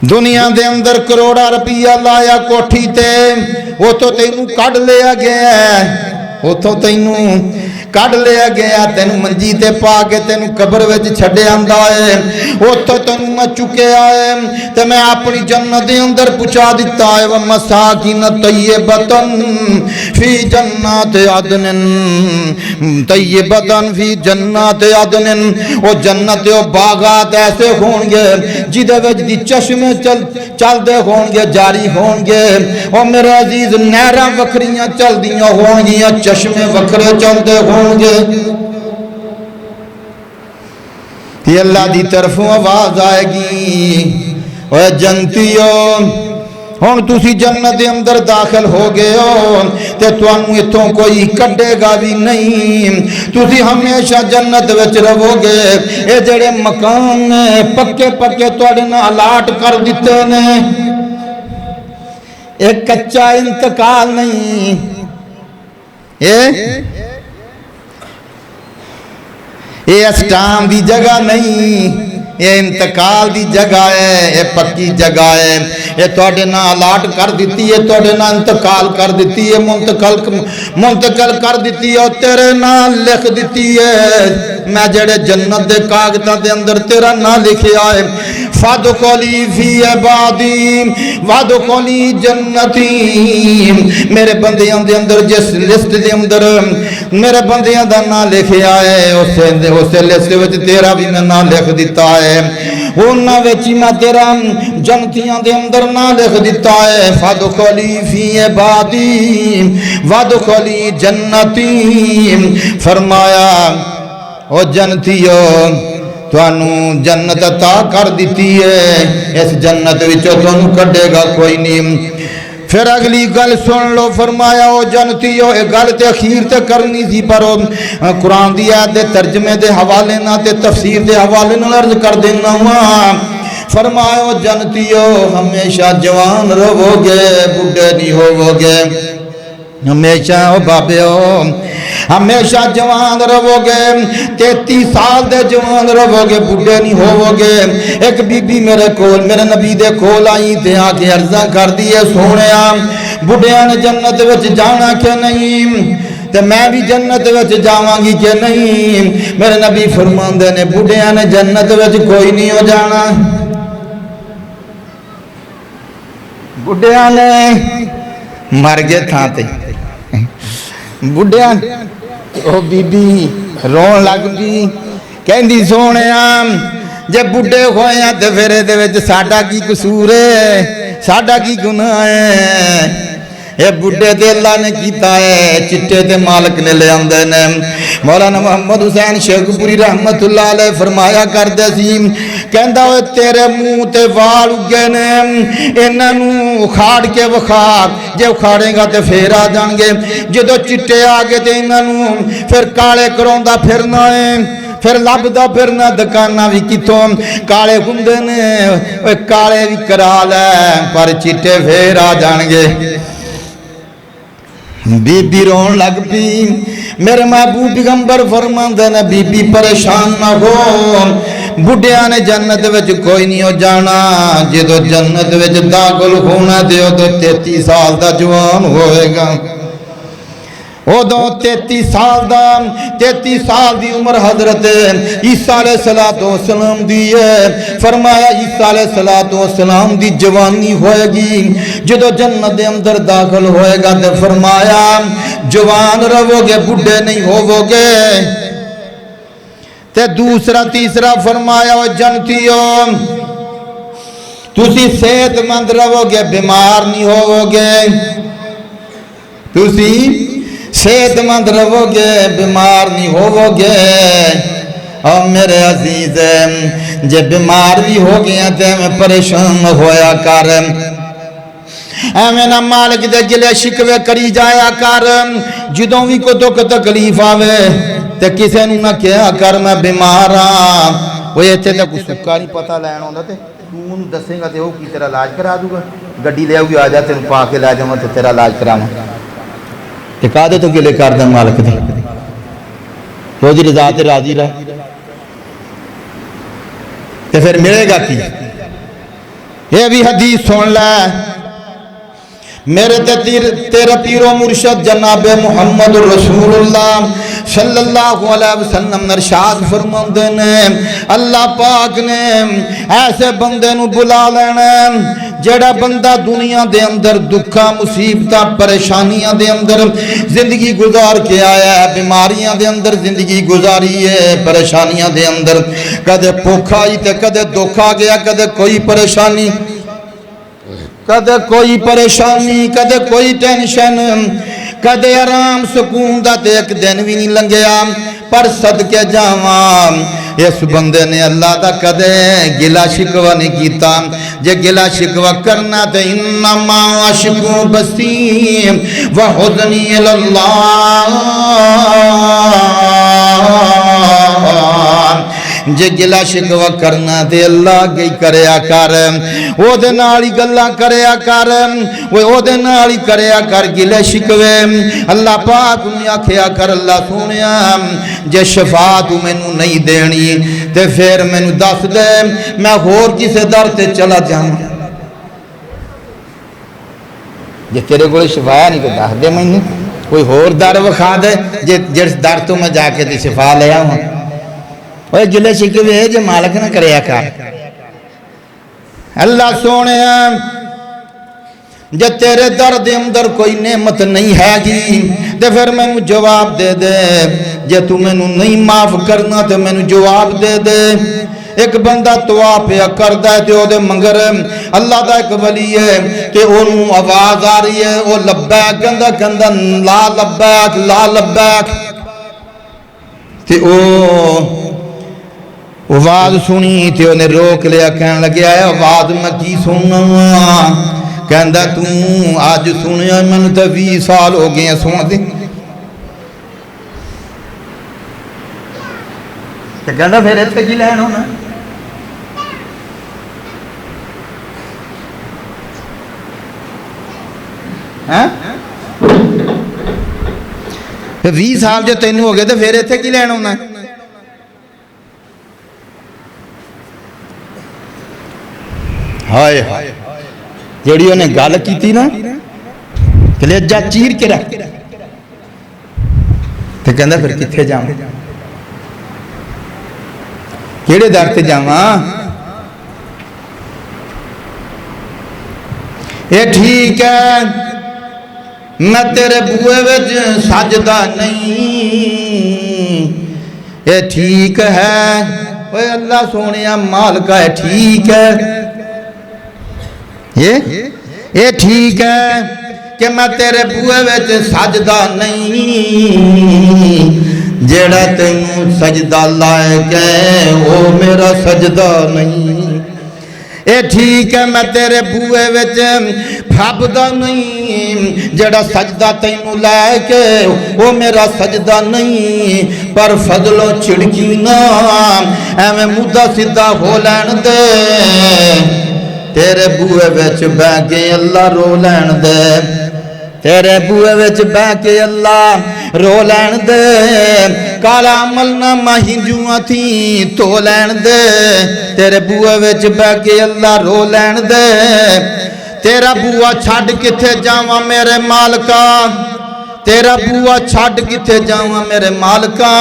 S1: دنیا دے اندر کروڑا روپیہ لایا کوٹھی تے، وہ تو تینوں کڈ لیا گیا ہے، اتوں تینوں کڈ لیا گیا تینوں منجی تے پا کے تینوں قبر وچ چھڈیا آندا ہے اتوں تینوں میں چکیا ہے تے میں اپنی جنت دے اندر پہنچا دتا ہے ومساکن طیبۃ فی جنات عدن طیبۃ فی جنات عدن او جنت او باغات ایسے ہون گے جدے وچ دی چشمے چل دے ہون گے جاری ہون گے او میرے عزیز نہراں وکھریاں چل دیاں ہون گیاں چشمے وکھرے چلدے ہون گے یہ اللہ دی طرفوں آواز آئے گی اے جنتیو ہن تسی جنت دے اندر داخل ہو گئے ہو تے تانوں ایتھوں کوئی کڈے گا بھی نہیں تسی ہمیشہ جنت وچ رہو گے اے جڑے مکان نے پکے پکے تواڈے نال الاٹ کر دتے نے ایک کچا انتقال نہیں یہ اسٹام دی جگہ نہیں یہ انتقال دی جگہ ہے یہ پکی جگہ ہے یہ تواڈے نال الاٹ کر دیتی ہے تواڈے نال انتقال کر دیتی ہے منتقل کر دیتی ہے اور تیرے نال لکھ دیتی ہے میں جڑے جنت دے کاغذاں دے اندر تیرا نام لکھیا ہے فادخلی فی عبادی وادخلی جنتی میرے بندیاں دے اندر جس لسٹ دے اندر میرے بندیاں دا نام لکھیا ہے اسے لسٹ وچ تیرا بھی میں نام لکھ دیتا ہے انہاں وچ میں تیرا جنتیاں دے اندر نام لکھ دیتا ہے فادخلی فی عبادی وادخلی جنتی فرمایا او جنتیو تانوں جنت عطا کر دیتی ہے اس جنت وچوں تانوں کڈے گا کوئی نہیں پھر اگلی گل سن لو فرمایا او جنتیو اے گل تے اخیر تے کرنی سی پر قرآن دی آیت دے ترجمے دے حوالے نال تے تفسیر دے حوالے نال عرض کر دینا ہوا فرمایا او جنتیو ہمیشہ جوان رہو گے بڈھے نہیں ہوو گے ہمیشہ او بابیو ہمیشہ جوان رہو گے 33 سال دے جوان رہو گے بڈھے نہیں ہوو گے ایک بی بی میرے کول میرے نبی دے کول آئی تے آ کے عرضاں کر دیے سونیا بڈھیاں نے جنت وچ جانا کہ نہیں تے میں بھی جنت وچ جاواں گی کہ نہیں میرے نبی فرماندے نے بڈھیاں نے جنت وچ کوئی نہیں ہو جانا بڈھیاں نے مر گئے تھاں تے بڈھیاں او بی بی رون لگ گئی کہندی سونیا جے بڈھے ہوئے ہیں تے پھر دے وچ ساڈا کی قصور ہے ساڈا کی گناہ ہے اے بڈھے تے اللہ نے کیتا ہے چٹے تے مالک نے لے آندے نے مولانا محمد حسین شیخ پوری رحمت اللہ علیہ فرمایا کردے سی کہندا اوے تیرے منہ تے وال اگے نے انہاں نوں اکھاڑ کے وکھا جے اکھاڑے گا تے پھر آ جان گے جدوں چٹے آ گئے تے انہاں نوں پھر کالے کروندا پھرنا ہے پھر لبدا پھرنا دکاناں بھی کتوں کالے ہوندے نے اوے کالے بھی کرا لے پر چٹے پھر آ جان گے بی بی رون لگ پی میرے محبوب پیغمبر فرماندے نے بی بی پریشان نہ ہو بڈھیاں نے جنت وچ کوئی نہیں ہو جانا جدو جنت وچ داخل ہونا دیو تو 33 سال دا جوان ہوئے گا او دو 33 سال دی عمر حضرت عیسیٰ علیہ السلام دی ہے فرمایا عیسیٰ علیہ السلام دی جوانی ہوئے گی جدو جنت دے اندر داخل ہوئے گا تے فرمایا جوان رہو گے بڈھے نہیں ہوو گے تے دوسرا تیسرا فرمایا او جنتیو تسی صحت مند رہو گے بیمار نہیں ہوو گے تسی صحت مند رہو گے بیمار نہیں ہوو گے اور میرے عزیز جے بیمار بھی ہو گیا تے میں پریشان ہویا کر ایویں نہ مالک دے گلے شکوے کری جایا کر جدوں بھی کوئی دکھ تکلیف آوے تے کسے نوں نہ کہیا کر میں بیمار ہاں وہ ایتھے تے کوئی سکا نہیں پتہ لین ہوندا تے تو دسے گا تے او کی تیرا علاج کرا دوں گا گڈی لے آؤ آ جا تینوں پا کے لے جاواں تے تیرا علاج کراواں تے کادے تو گلے کر دے مالک دے وہ دی رضا تے راضی رہ تے پھر ملے گا کی یہ بھی حدیث سن لے میرے تیرا پیر و مرشد جناب محمد رسول اللہ صلی اللہ علیہ وسلم ارشاد فرماندے نے اللہ پاک نے ایسے بندے نو بلا لینا جڑا بندہ دنیا دے اندر دکھا مصیبتاں پریشانیاں دے اندر زندگی گزار کے آیا ہے، بیماریاں دے اندر زندگی گزاری ہے، پریشانیاں دے اندر کدے بھوک آئی تے کدے دکھ آ گیا، کدے کوئی پریشانی، کدے کوئی پریشانی، کدے کوئی ٹینشن، کدے آرام سکون دا تے ایک دن بھی نہیں لنگیا، پر صدقے جاواں اس بندے نے اللہ دا کدے گلا شکوہ نہیں کیتا۔ جے گلا شکوہ کرنا تے انما اشکو بثی وحزنی اللہ، جے گلا شکوہ کرنا تے اللہ گئی کریا کر، او دے نالی گلا کریا کر، او دے نالی کریا کر گلے شکوے۔ اللہ پاک نے آکھیا کر اللہ سونیا جے شفا تو مینوں نہیں دینی تے پھر مینوں دس دے میں ہور کسے در تے چلا جاواں، جے تیرے کول شفا نہیں تو دس دے مینوں کوئی ہور در وکھا دے جس در تو میں جا کے تے شفا لے آواں۔ وہ گلے شکوے جو مالک نہ کریا کر۔ اللہ سونے جے تیرے در دے اندر کوئی نعمت نہیں ہے گی تے پھر میں نو جواب دے دے، جے تو میں نو نہیں معاف کرنا تے میں نو جواب دے دے۔ ایک بندہ دعا پیا کردا ہے تے او دے منگر اللہ دا ایک ولی ہے کہ اونوں آواز آ رہی ہے، او لبیک کہندا کہندا لا لبیک لا لبیک، تے او آواز سنی تے انہیں روک لیا، کہنے لگیا ہے آواز میں کی سننا، کہندہ توں آج سنیا میں نے تو 20 سال ہو گئے ہیں سن دے، کہ کہندہ پھر اس کی لین ہونا پھر 20 سال جو تینوں ہو گئے تو پھر اس کی لین ہونا ہے۔ ہائے ہائے جیڑی انہیں گال کی تھی نا کلیجہ چیر کے رکھ تو کہندہ پھر کتھے جاؤں کیڑے در تے جاواں، اے ٹھیک ہے میں تیرے بوئے وچ سجدہ نہیں، اے ٹھیک ہے اوے اللہ سونیا مالکہ ہے ٹھیک ہے، یہ ٹھیک ہے کہ میں تیرے بوئے وچ سجدہ نہیں، جیڑا تینوں سجدہ لائق ہے وہ میرا سجدہ نہیں، اے ٹھیک ہے میں تیرے بوئے وچ پھابدہ نہیں، جیڑا سجدہ تینوں لائق ہے وہ میرا سجدہ نہیں، پر فضل و چڑکی نا ایویں مدہ سدھا ہو لین دے، تیرے بوئے وچ بہ کے اللہ رو لین دے، تیرے بوئے وچ بہ کے اللہ رو لین دے، کالا عمل نامہ ہنجوਆਂ تھی تو لین دے، تیرے بوئے وچ بہ کے اللہ رو لین دے، تیرا بوئا چھاڑ کتھے جاواں میرے مالکا، تیرا بوئا چھاڑ کتھے جاواں میرے مالکا،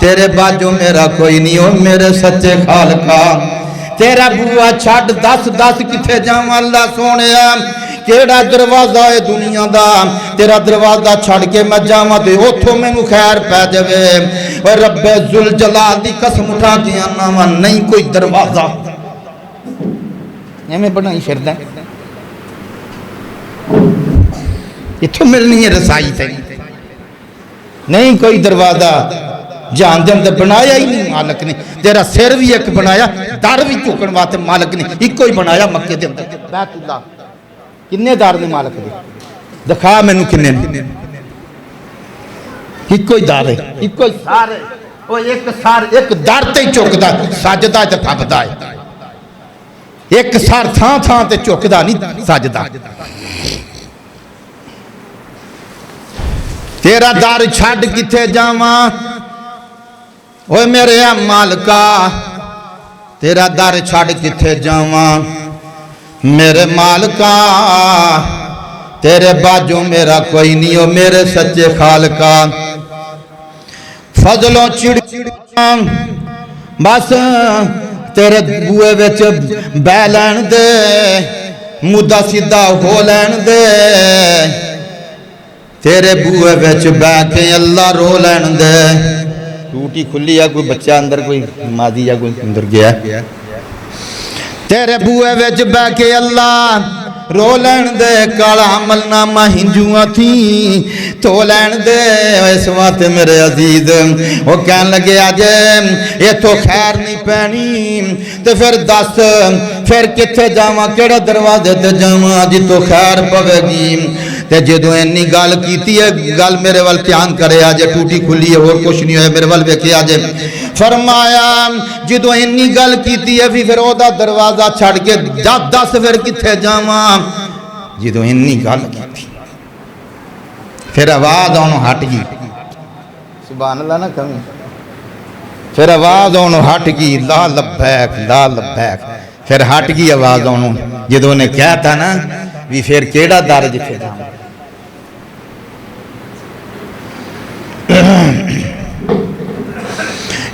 S1: تیرے باجو میرا کوئی نہیں ہو میرے سچے خالقا، تیرا بوئا چھاڑ دس کتھے جاواں اللہ سونیا، کیڑا دروازہ ہے دنیا دا تیرا دروازہ چھاڑ کے میں جاواں تے اوتھوں مینوں خیر پہ جاوے، اور رب ذوالجلال دی قسم اٹھا کے آنا نہیں کوئی دروازہ یہ میں بنائی پھردا اتھوں ملنی ہے رسائی تے نہیں کوئی دروازہ، جان دے اندر بنایا ہی نہیں مالک نے، تیرا سر بھی ایک بنایا دار بھی چکن واسطے مالک نے ایک کوئی بنایا مکے دے اندر بیت اللہ، کنے دار نے مالک دے دکھا مینوں کنے نے، ایک کوئی دار ہے ایک کوئی سار ہے، وہ ایک سار ایک دار تے چکدا سجدہ تے پھبدا ہے، ایک سار تھاں تے چکدا نہیں سجدہ، تیرا دار چھڑ کتے جاواں اوے میرے مالکا، تیرا در چھڑ کتے جاواں، میرے مالکا تیرے باجو میرا کوئی نہیں ہو میرے سچے خالقا فضلوں چڑ بس تیرے بوئے وچ بے لین دے مدہ سیدھا ہو لین دے تیرے بوئے وچ بے کے اللہ رو لین دے ٹوٹی کھلی ہے کوئی بچہ اندر کوئی مادی یا کوئی اندر گیا تیرے بوئے وچ بے کے اللہ رو لین دے کالا عمل نامہ ہنجواں تھی تو لین دے اس وقت میرے عزیز وہ کہن لگے آجے یہ تو خیر نہیں پہنی تو پھر دس پھر کتھے جاواں کیڑا دروازے تے جاواں جی تو خیر پوے گی تے جدوں اینی گل کیتی ہے گل میرے وال دھیان کرے آجے ٹوٹی کھلی ہے اور کچھ نہیں ہوئے میرے وال ویکھے آجے فرمایا جدوں اینی گل کیتی ہے پھر او دا دروازہ چھڑ کے دس پھر کتھے جاواں جدوں اینی گل کیتی پھر آواز آنوں ہٹ گئی سبحان اللہ نہ کمی پھر آواز آنوں ہٹ گئی لا لبیک پھر ہٹ گئی آواز آنوں جدوں نے کہا تھا نا بھی پھر کیڑا در جتھے جاواں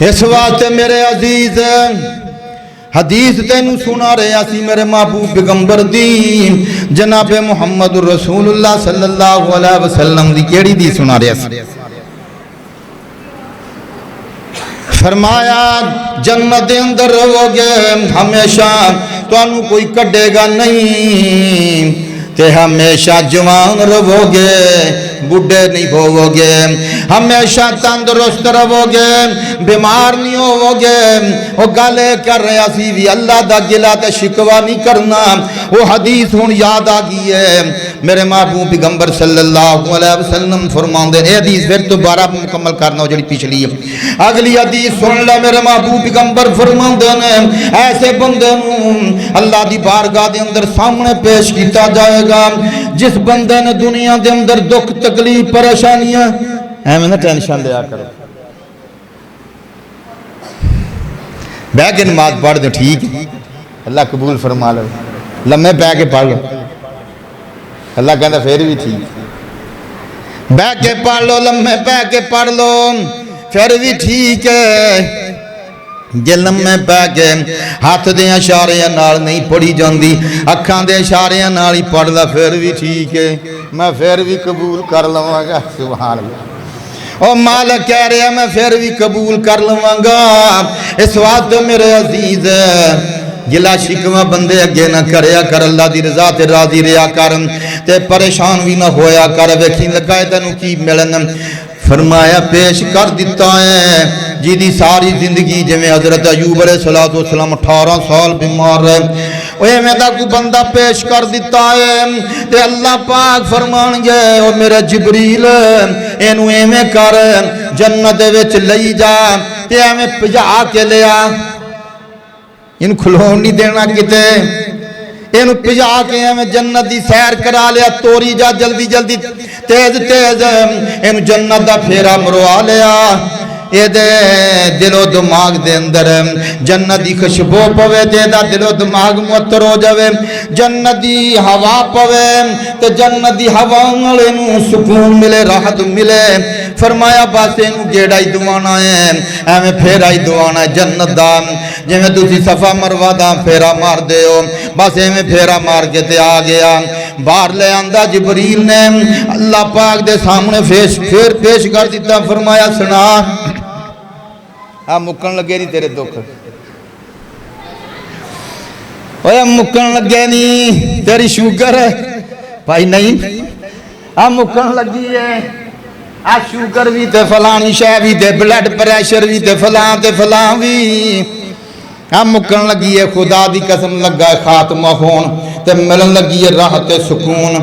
S1: اس واسطے میرے عزیز حدیث تینوں سنا رہے اسی میرے محبوب پیغمبر دی جناب محمد رسول اللہ صلی اللہ علیہ وسلم دی کیڑی دی سنا رہے اسی فرمایا جنت دے اندر رہو گے ہمیشہ تو انہوں کوئی کڈے گا نہیں تے ہمیشہ جوان رہو گے بڑھے نہیں ہوو گے ہمیشہ تندرست رہو گے بیمار نہیں ہوو گے وہ گالے کر رہا سی بھی اللہ دا گلہ تے شکوہ نہیں کرنا وہ حدیث ہون یاد آگئی ہے میرے محبوب پیغمبر صلی اللہ علیہ وسلم فرمان دے اے حدیث پھر دوبارہ مکمل کرنا ہو جڑی پچھلی ہے اگلی حدیث سن لے میرے محبوب پیغمبر فرمان دے ایسے بندے اللہ دی بارگاہ دے اندر سامنے پیش کیتا جائے گا جس بندے نے دنیا دے اندر دکھ تکلیف پریشانیاں ایمیں نہ ٹینشن لیا کرو بے کے نماز پڑھ دے ٹھیک اللہ قبول فرما لو لمحے بے کے پڑھ لو اللہ کہتا پھر بھی ٹھیک بے کے پڑھ لو لمحے بے کے پڑھ لو پھر بھی ٹھیک ہے جے لمحے پہ کے ہاتھ دے اشاریاں نال نہیں پڑھی جاندی اکھاں دے اشاریاں نال ہی پڑھ دا پھر بھی ٹھیک ہے میں پھر بھی قبول کر لواں گا سبحان اللہ او مالک کہہ رہے ہیں میں پھر بھی قبول کر لواں گا اس وقت میرے عزیز گلا شکوہ بندے اگے نہ کریا کر اللہ دی رضا تے راضی رہیا کر تے پریشان بھی نہ ہویا کر ویکھی لگائے تینوں کی ملن فرمایا پیش کر دیتا ہے جی دی ساری زندگی جویں حضرت ایوب علیہ السلام 18 سال بیمار رہے اوے میں دا کو بندہ پیش کر دیتا ہے تے اللہ پاک فرمان گے او میرا جبریل اینو ایویں کر جنت دے وچ لئی جا تے ایویں پجا کے لیا ان کھلون نہیں دینا کتے اینو پجا کے ہمیں جنت دی سیر کرا لیا توری جا جلدی جلدی تیز تیز اینو جنت دا پھیرا مروا لیا اے دے دل و دماغ دے اندر جنت دی خوشبو پوے تے دا دل و دماغ معطر ہو جاوے جنت دی ہوا پوے تے جنت دی ہوا نالے نو سکون ملے راحت ملے فرمایا بس اینو گیڑا ہی دوانا ہے ایویں پھیرا ہی دوانا ہے جنت دا جویں تسی صفا مروہ دا پھیرا مار دے ہو بس ایویں پھیرا مار کے تے آ گیا باہر لے آندا جبریل نے اللہ پاک دے سامنے پھر پیش کر دیتا فرمایا سنا مکن لگے نہیں تیرے دکھ اوہ مکن لگے نہیں تیری شوگر ہے بھائی نہیں مکن لگی ہے شوگر بھی تے فلانی شے بھی تے بلڈ پریشر بھی تے فلان بھی مکن لگی ہے خدا دی قسم لگا ہے خاتمہ ہون تے ملن لگی ہے راحت سکون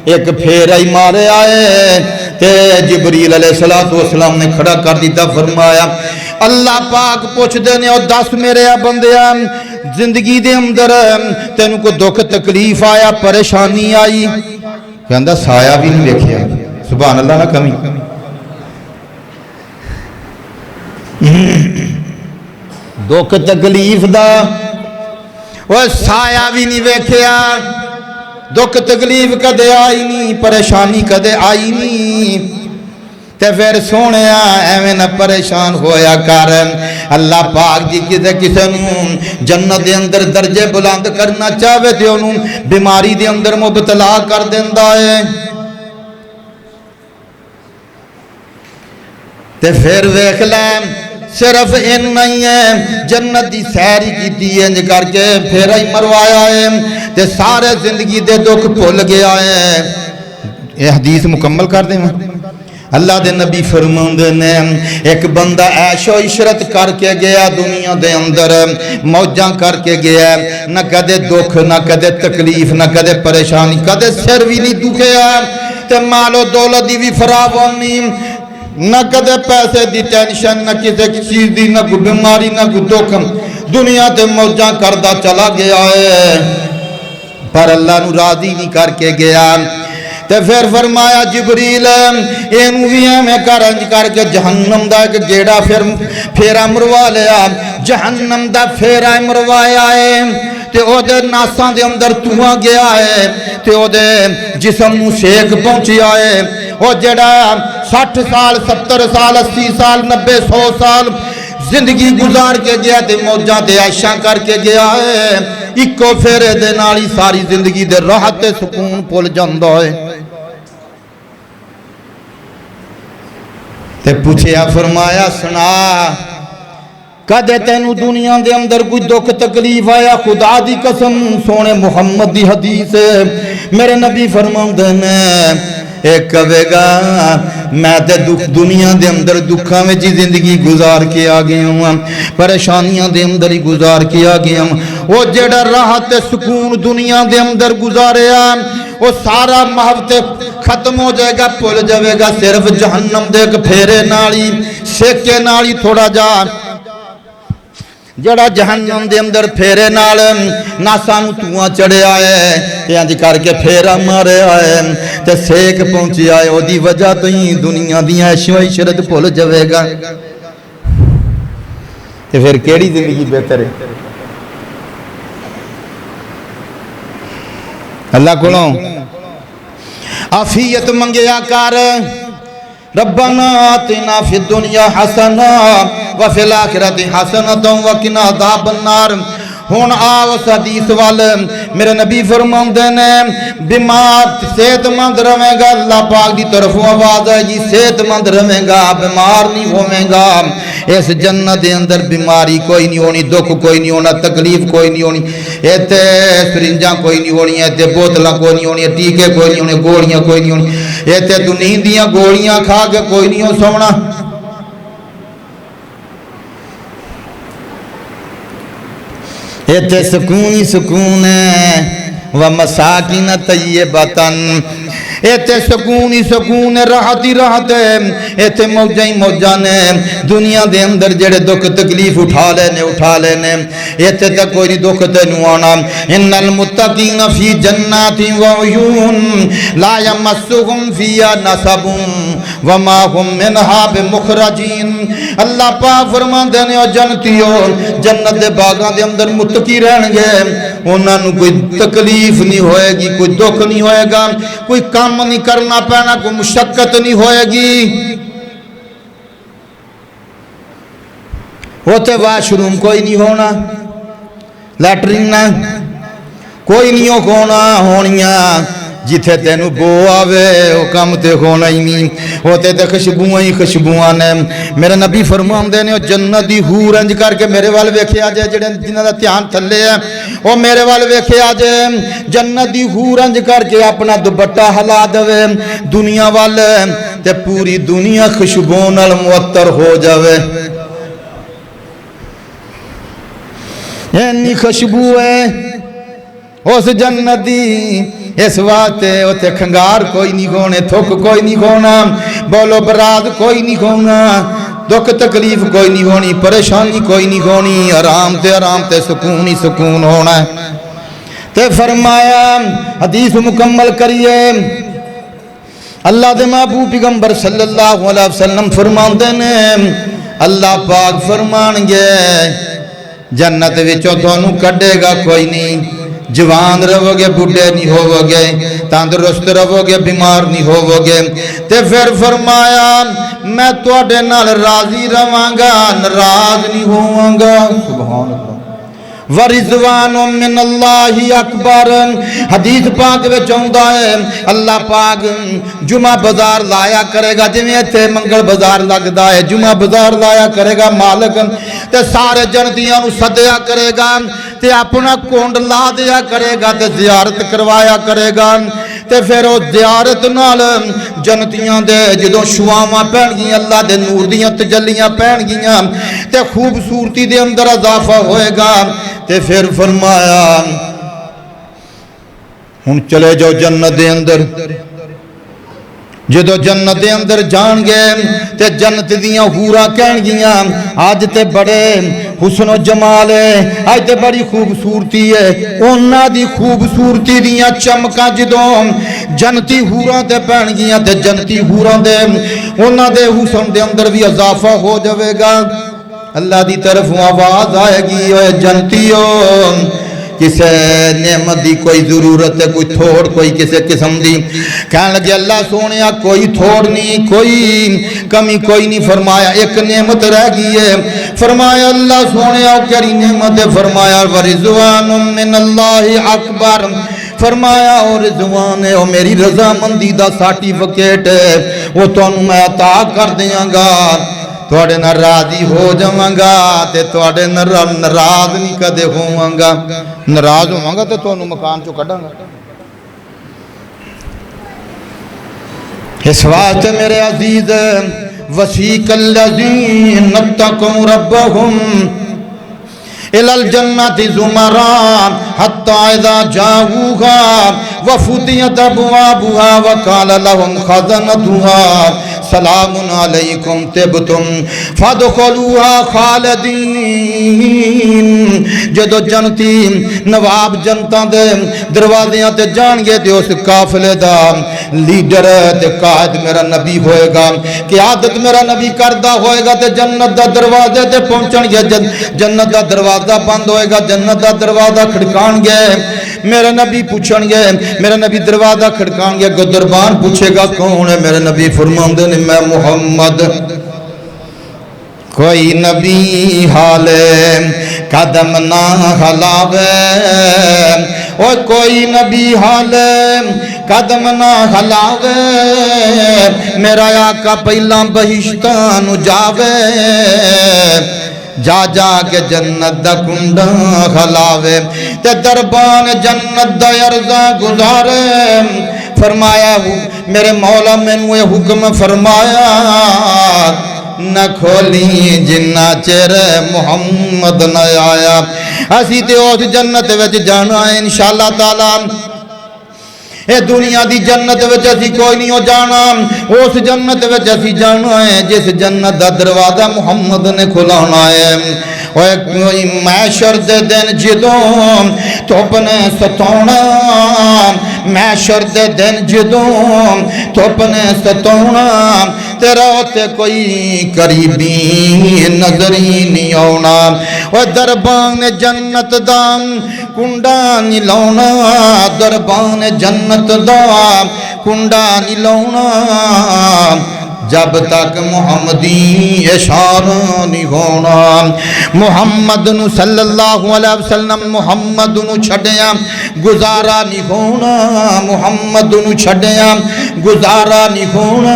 S1: ایک پھیر ہی مارے آئے تے جبریل علیہ السلام نے کھڑا کر دیتا فرمایا اللہ پاک پوچھ دینے اور دس میرے بندیاں زندگی دے اندر تینوں کو دکھ تکلیف آیا پریشانی آئی کہندہ سایہ بھی نہیں دیکھیا سبحان اللہ نہ کمی دکھ تکلیف دا وہ سایہ بھی نہیں ویکھیا، دکھ تکلیف کدے آئی نہیں، پریشانی کدے آئی نہیں، تے پھر سونیا ایویں نہ پریشان ہویا کر۔ اللہ پاک جی کسے نوں جنت دے اندر درجے بلند کرنا چاہے تے انہوں بیماری دے اندر مبتلا کر دیندا ہے، تے پھر ویکھ لے صرف ان نہیں ہے، جنت دی سیری کیتی انج کر کے پھر ہی مروایا ہے تے سارے زندگی دے دکھ بھول گیا ہے۔ یہ حدیث مکمل کر دیں، اللہ دے نبی فرماندے نے ایک بندہ عیش و عشرت کر کے گیا دنیا دے اندر، موجاں کر کے گیا، نہ کدے دکھ نہ کدے تکلیف نہ کدے پریشانی، کدے سر بھی نہیں دکھیا تے مال و دولت دی بھی فراوانی، نہ کدے پیسے دی ٹینشن، نہ کسی چیز دی، نہ کوئی بیماری نہ کوئی دکھ، دنیا تے موجاں کردہ چلا گیا ہے، پر اللہ نو راضی نہیں کر کے گیا۔ تے پھر فرمایا جبریل اینو بھی میں کرنج کر کے جہنم دا ایک گیڑا پھیرا مروا لیا، جہنم دا پھیرا مروایا ہے تے او دے ناساں دے اندر تواں گیا ہے تے او دے جسم نو سیک پہنچیا ہے، او جڑا 60 سال 70 سال 80 سال 90 100 سال زندگی گزار کے گیا تے موجاں تے عیشاں کر کے گیا ہے، اکو پھیرے دے نالی ساری زندگی دے راحت تے سکون بھول جاندا ہے۔ تے پوچھیا فرمایا سنا کدے تینوں دنیا دے اندر کوئی دکھ تکلیف آیا؟ خدا دی قسم سونے محمد دی حدیث میرے نبی فرماندے نے ایک کہے گا میں تے دنیا دے اندر دکھاں وچ زندگی گزار کے آ گیا ہوں، پریشانیاں دے اندر ہی گزار کے آ گیا ہوں، وہ جڑا راحت سکون دنیا دے اندر گزاریا وہ سارا محو ختم ہو جائے گا، بھول جائے گا، صرف جہنم دے ایک پھیرے نالی سیکے نالی تھوڑا جا جڑا جہنم دے اندر پھیرے نال ناساں نوں تواں چڑھیا ہے، انج کر کے پھیرا ماریا ہے تے سیک پہنچیا ہے، او دی وجہ تو ہی دنیا دی عیش و عشرت بھول جاوے گا، تے پھر کیڑی زندگی بہتر ہے؟ اللہ کولوں عافیت منگیا کر، ربنا آتنا فی الدنیا حسنہ وفی الآخرت حسنۃ وقنا عذاب النار۔ ہون آو اس حدیث والے میرے نبی فرماندے نے بیمار صحت مند رہے گا، اللہ پاک دی طرف آواز ہے جی صحت مند رہے گا، بیمار نہیں ہوئے گا، اس جنت دے اندر بیماری کوئی نہیں ہونی، دکھ کوئی نہیں ہونا، تکلیف کوئی نہیں ہونی، ایتے سرنجاں کوئی نہیں ہونی، ایتے بوتلاں کوئی نہیں ہونی، ٹیکے کوئی نہیں ہونے، گولیاں کوئی نہیں ہونی، ایتے تو نیندیاں گولیاں کھا کے کوئی نہیں ہو سونا۔ ایتے سکون ہی سکون ہے ومساکن طیبتن، ایتے سکون ہی سکون ہے، راحت ہی راحت ہے، ایتے موجہ ہی موجہ نے، دنیا دے اندر جڑے دکھ تکلیف اٹھا لینے، ایتے تک کوئی نہیں دکھ تے نوانا۔ ان المتقین فی جنات وعیون لا یمسهم فیہا نصب وما هم منہا بمخرجین۔ اللہ پاک فرماندے نے او جنتیو جنت دے باغاں دے اندر متقی رہن گے، انہاں نوں کوئی تکلیف نہیں ہوئے گی، کوئی دکھ نہیں ہوئے گا، کوئی کام نہیں کرنا پینا، کوئی مشقت نہیں ہوئے گی، ہوتے واش روم کوئی نہیں ہونا، لیٹرین کوئی نہیں ہونا، ہونیاں جتھے تینو بو آوے وہ کام تے ہونا ہی نہیں، ہوتے تے خوشبوئیں ہی خوشبوئیں نے۔ میرے نبی فرماندے نے جنت دی حور انج کر کے میرے وال ویکھے آ جائے، جڑے جنہاں دا دھیان تھلے ہے وہ میرے وال ویکھے آ جائے، جنت دی حور انج کر کے اپنا دوپٹہ ہلا دے دنیا وال تے پوری دنیا خوشبو نال معطر ہو جاوے، اینی خوشبو ہے اس جنت دی، اس واسطے اوتے کھنگار کوئی نہیں ہونے، تھک کوئی نہیں ہونا، بولو براد کوئی نہیں ہونا، دکھ تکلیف کوئی نہیں ہونی، پریشانی کوئی نہیں ہونی، آرام تے سکون ہی سکون ہونا ہے۔ تے فرمایا حدیث مکمل کریے، اللہ دے محبوب پیغمبر صلی اللہ علیہ وسلم فرماندے نے اللہ پاک فرمان گے جنت وچوں تانوں کڈے گا کوئی نہیں، جوان رہو گے، بڈھے نہیں ہوو گے، تندرست رہو گے، بیمار نہیں ہوو گے۔ تے پھر فرمایا میں تواڈے نال راضی رہواں گا، ناراض نہیں ہوواں گا۔ سبحان اللہ۔ ورضوان من اللہ اکبر، حدیث پاک وچ آندا ہے اللہ پاک جمعہ بازار لایا کرے گا، جویں ایتھے منگل بازار لگدا ہے، جمعہ بازار لایا کرے گا مالک، تے سارے جنتیاں نوں سدیا کرے گا، تے اپنا کونڈ لا دیا کرے گا، تے زیارت کروایا کرے گا۔ تے پھر او زیارت نال جنتیاں دے جدوں شواواں پہن گیاں، اللہ دے نور دیاں تجلیاں پہن گیاں، تے خوبصورتی دے اندر اضافہ ہوئے گا۔ تے پھر فرمایا ہن چلے جاؤ جنت دے اندر۔ جدو جنت دے اندر جان گے تے جنت دیاں حوراں کہن گیاں آج تے بڑے حسن و جمال ہے، آج تے بڑی خوبصورتی ہے۔ انہاں دی خوبصورتی دیاں چمکاں جدوں جنتی حوراں تے پہن گیاں تے جنتی حوراں دے انہاں دے حسن دے اندر بھی اضافہ ہو جاوے گا۔ اللہ دی طرف آواز آئے گی، اے جنتیو کسے نعمت دی کوئی ضرورت ہے، کوئی تھوڑ کوئی کسے قسم دی؟ کہنے لگے اللہ سونیا کوئی تھوڑ نہیں، کوئی کمی کوئی نہیں۔ فرمایا ایک نعمت رہ گئی ہے۔ فرمایا اللہ سونیا کیڑی نعمت ہے؟ فرمایا ورضوان من اللہ اکبر۔ فرمایا اور رضوان ہے، وہ میری رضامندی دا سرٹیفکیٹ ہے، وہ تانوں میں عطا کر دیاں گا، تواڈے نال راضی ہو جاواں گا، تے تواڈے نال ناراض نہیں کدے ہوواں گا۔ ناراض ہوواں گا تے تانوں مکان چوں کڈاں گا۔ اس واسطے میرے عزیز وسیق الذین اتقوا ربهم إلى الجنة زمرا حتى إذا جاءوها وفتحت أبوابها وقال لهم خزنتها سلام علیکم طبتم فادخلوها خالدین۔ جدو جنتی نواب جنتاں دے دروازیاں تے جان گے تے اس قافلے دا لیڈر تے قائد میرا نبی ہوئے گا، قیادت میرا نبی کردہ ہوئے گا، تے جنت دا دروازے تے پہنچن گے، جنت دا دروازہ بند ہوئے گا، جنت دا دروازہ کھڑکان گے، میرے نبی پوچھن گے، میرے نبی دروازہ کھڑکان گے، گدربان پوچھے گا کون ہے؟ میرے نبی فرماندے نے میں محمد۔ کوئی نبی حال قدم نہ ہلاوے، اور کوئی نبی حال قدم نہ ہلاوے، میرا آقا پہلا بہشتاں نو جاوے، جا جا کے جنت دا کنڈا خلاوے، تے دربان جنت دا عرضہ گزارے۔ فرمایا میرے مولا میں نے حکم فرمایا نہ کھولی جنہ چر محمد نہ آیا۔ اسی تے اس جنت وچ جانا ہے انشاءاللہ تعالی۔ اے دنیا دی جنت وچ اسی کوئی نہیں ہو جانا، اس جنت وچ اسی جانا ہے جس جنت دا دروازہ محمد نے کھلانا ہے۔ کوئی محشر دے دن جدوں دھوپ نے ستونا، محشر دے دن جدوں دھوپ نے ستونا، تیرا تے کوئی قریبی نظری نہیں آنا، وہ دربان جنت دا کنڈا نہیں لاؤنا، دربان جنت دا کنڈا نہیں لاؤنا، جب تک محمدی اشارہ نہیں ہونا۔ محمد نو صلی اللہ علیہ وسلم محمد نو چھڑیاں گزارا نہیں ہونا، محمد نو چھڑیاں گزارا نہیں ہونا،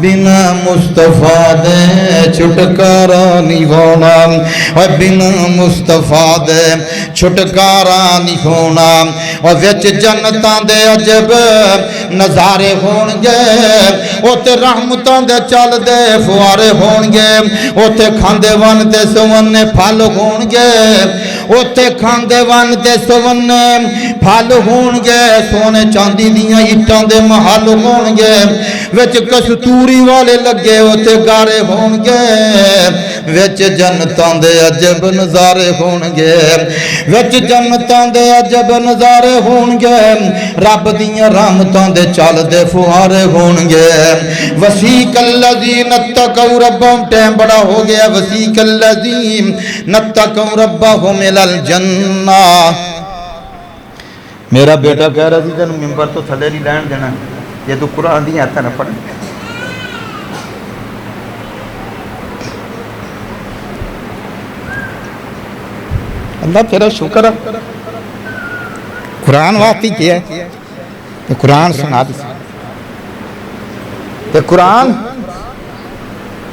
S1: بنا مصطفیٰ دے چھٹکارا نہیں ہونا، اور بنا مصطفیٰ دے چھٹکارا نہیں ہونا۔ اور وچ جنتاں دے عجب نظارے ہون گے، اوتے رحمتاں دے چل دے فوارے ہون گے، اوتے کھاندے ون تے سونے پھل ہون گے، اوتے کھاندے ون تے سونے پھل ہون گے، سونے چاندی دیاں اٹاں دے محل ہون گے، وچ کستوری والے لگے اوتے گارے ہون گے، وچ جنتاں دے عجب نظارے ہون گے وچ جنتاں دے عجب نظارے ہون گے رب دیاں رحمتاں دے چل دے فوارے ہون گے وسیق الذین اتقوا ربهم ٹائم بڑا ہو گیا وسیق الذین اتقوا ربهم الی الجنہ میرا بیٹا کہہ رہا تھی تینوں ممبر تو تھلے نہیں لین دینا یہ تو قرآن دی آیتاں نہ پڑھ اللہ تیرا شکر ہے قرآن واسطے کیا ہے تو قرآن سنا دی تو قرآن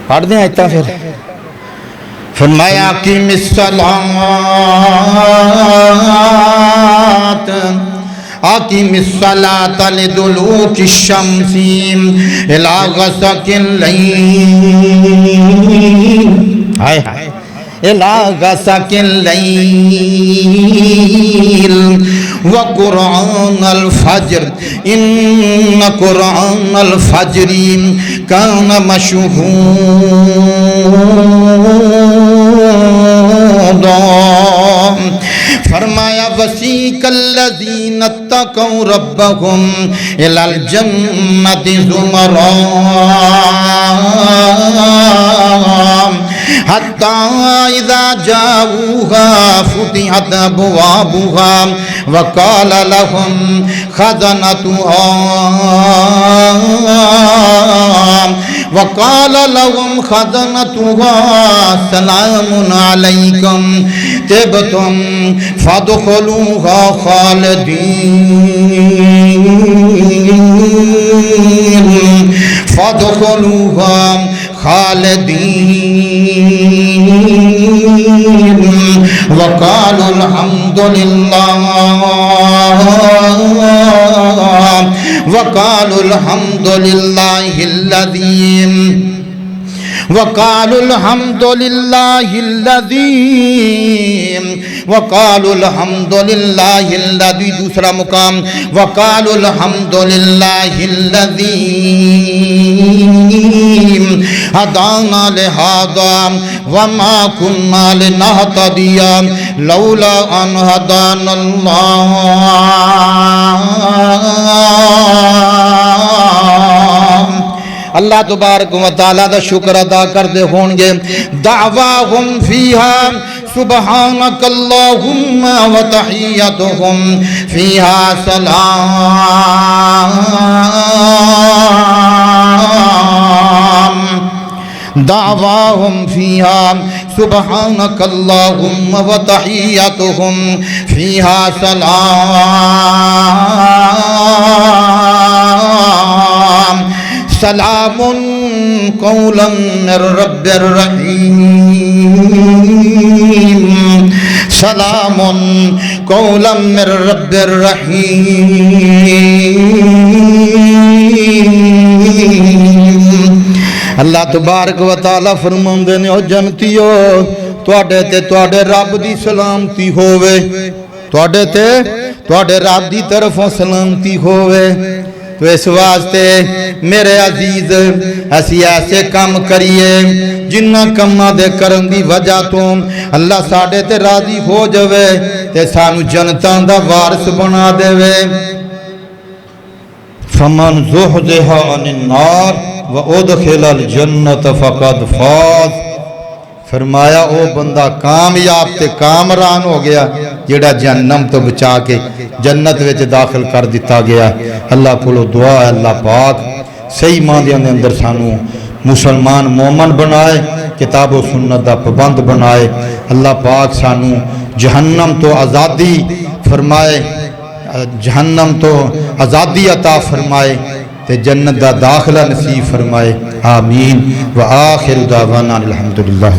S1: پڑھ دیں آیتاں پھر فرمایا اقیم الصلاۃ اقیم الصلاۃ لدلوک الشمس الی غسق اللیل ہائے ہائے الی غسق اللیل وقرآن الفجر ان قرآن الفجر کان مشہودا فرمایا وسیق الذین اتقوا ربهم الی الجنۃ زمرا حتی اذا جاؤوها فتحت ابوابها وقال لهم خزنتها سلام علیکم طبتم فادخلوها خالدین وقالوا الحمد لله وقالوا الحمد لله الذي وقالوا الحمد لله الذي دوسرا مقام وقالوا الحمد لله الذي هدانا لهذا وما كنا لنهتدي لولا ان هدانا الله اللہ تبارک و تعالیٰ دا شکر ادا کردے ہون گے دعواہم فیہا سبحانک اللہم و تحییتہم فیہا سلام دعواہم فیہا سبحانک اللہم و تحییتہم فیہا سلام سلام قولا من رب الرحیم سلام قولا من رب الرحیم اللہ تبارک و تعالیٰ فرماندے نے او جنتیو تواڈے تے تواڈے رب دی سلامتی ہووے تواڈے تے تواڈے رب دی طرفوں سلامتی ہووے تو اس واسطے میرے عزیز اسی ایسے کام کریے جنہ کمہ دے کرن دی وجہ تو اللہ ساڑھے تے راضی ہو جوے تے سانو جنتان دا وارث بنا دے وے فمن زحزح عن النار وادخل الجنت فقد فاز فرمایا او بندہ کامیاب تے کامران ہو گیا جیڑا جہنم تو بچا کے جنت وچ داخل کر دیتا گیا اللہ کولو دعا ہے اللہ پاک صحیح ماندیاں دے اندر سانو مسلمان مومن بنائے کتاب و سنت دا پابند بنائے اللہ پاک سانو جہنم تو آزادی فرمائے جہنم تو آزادی عطا فرمائے تے جنت دا داخلہ نصیب فرمائے آمین وآخر دعوانا الحمدللہ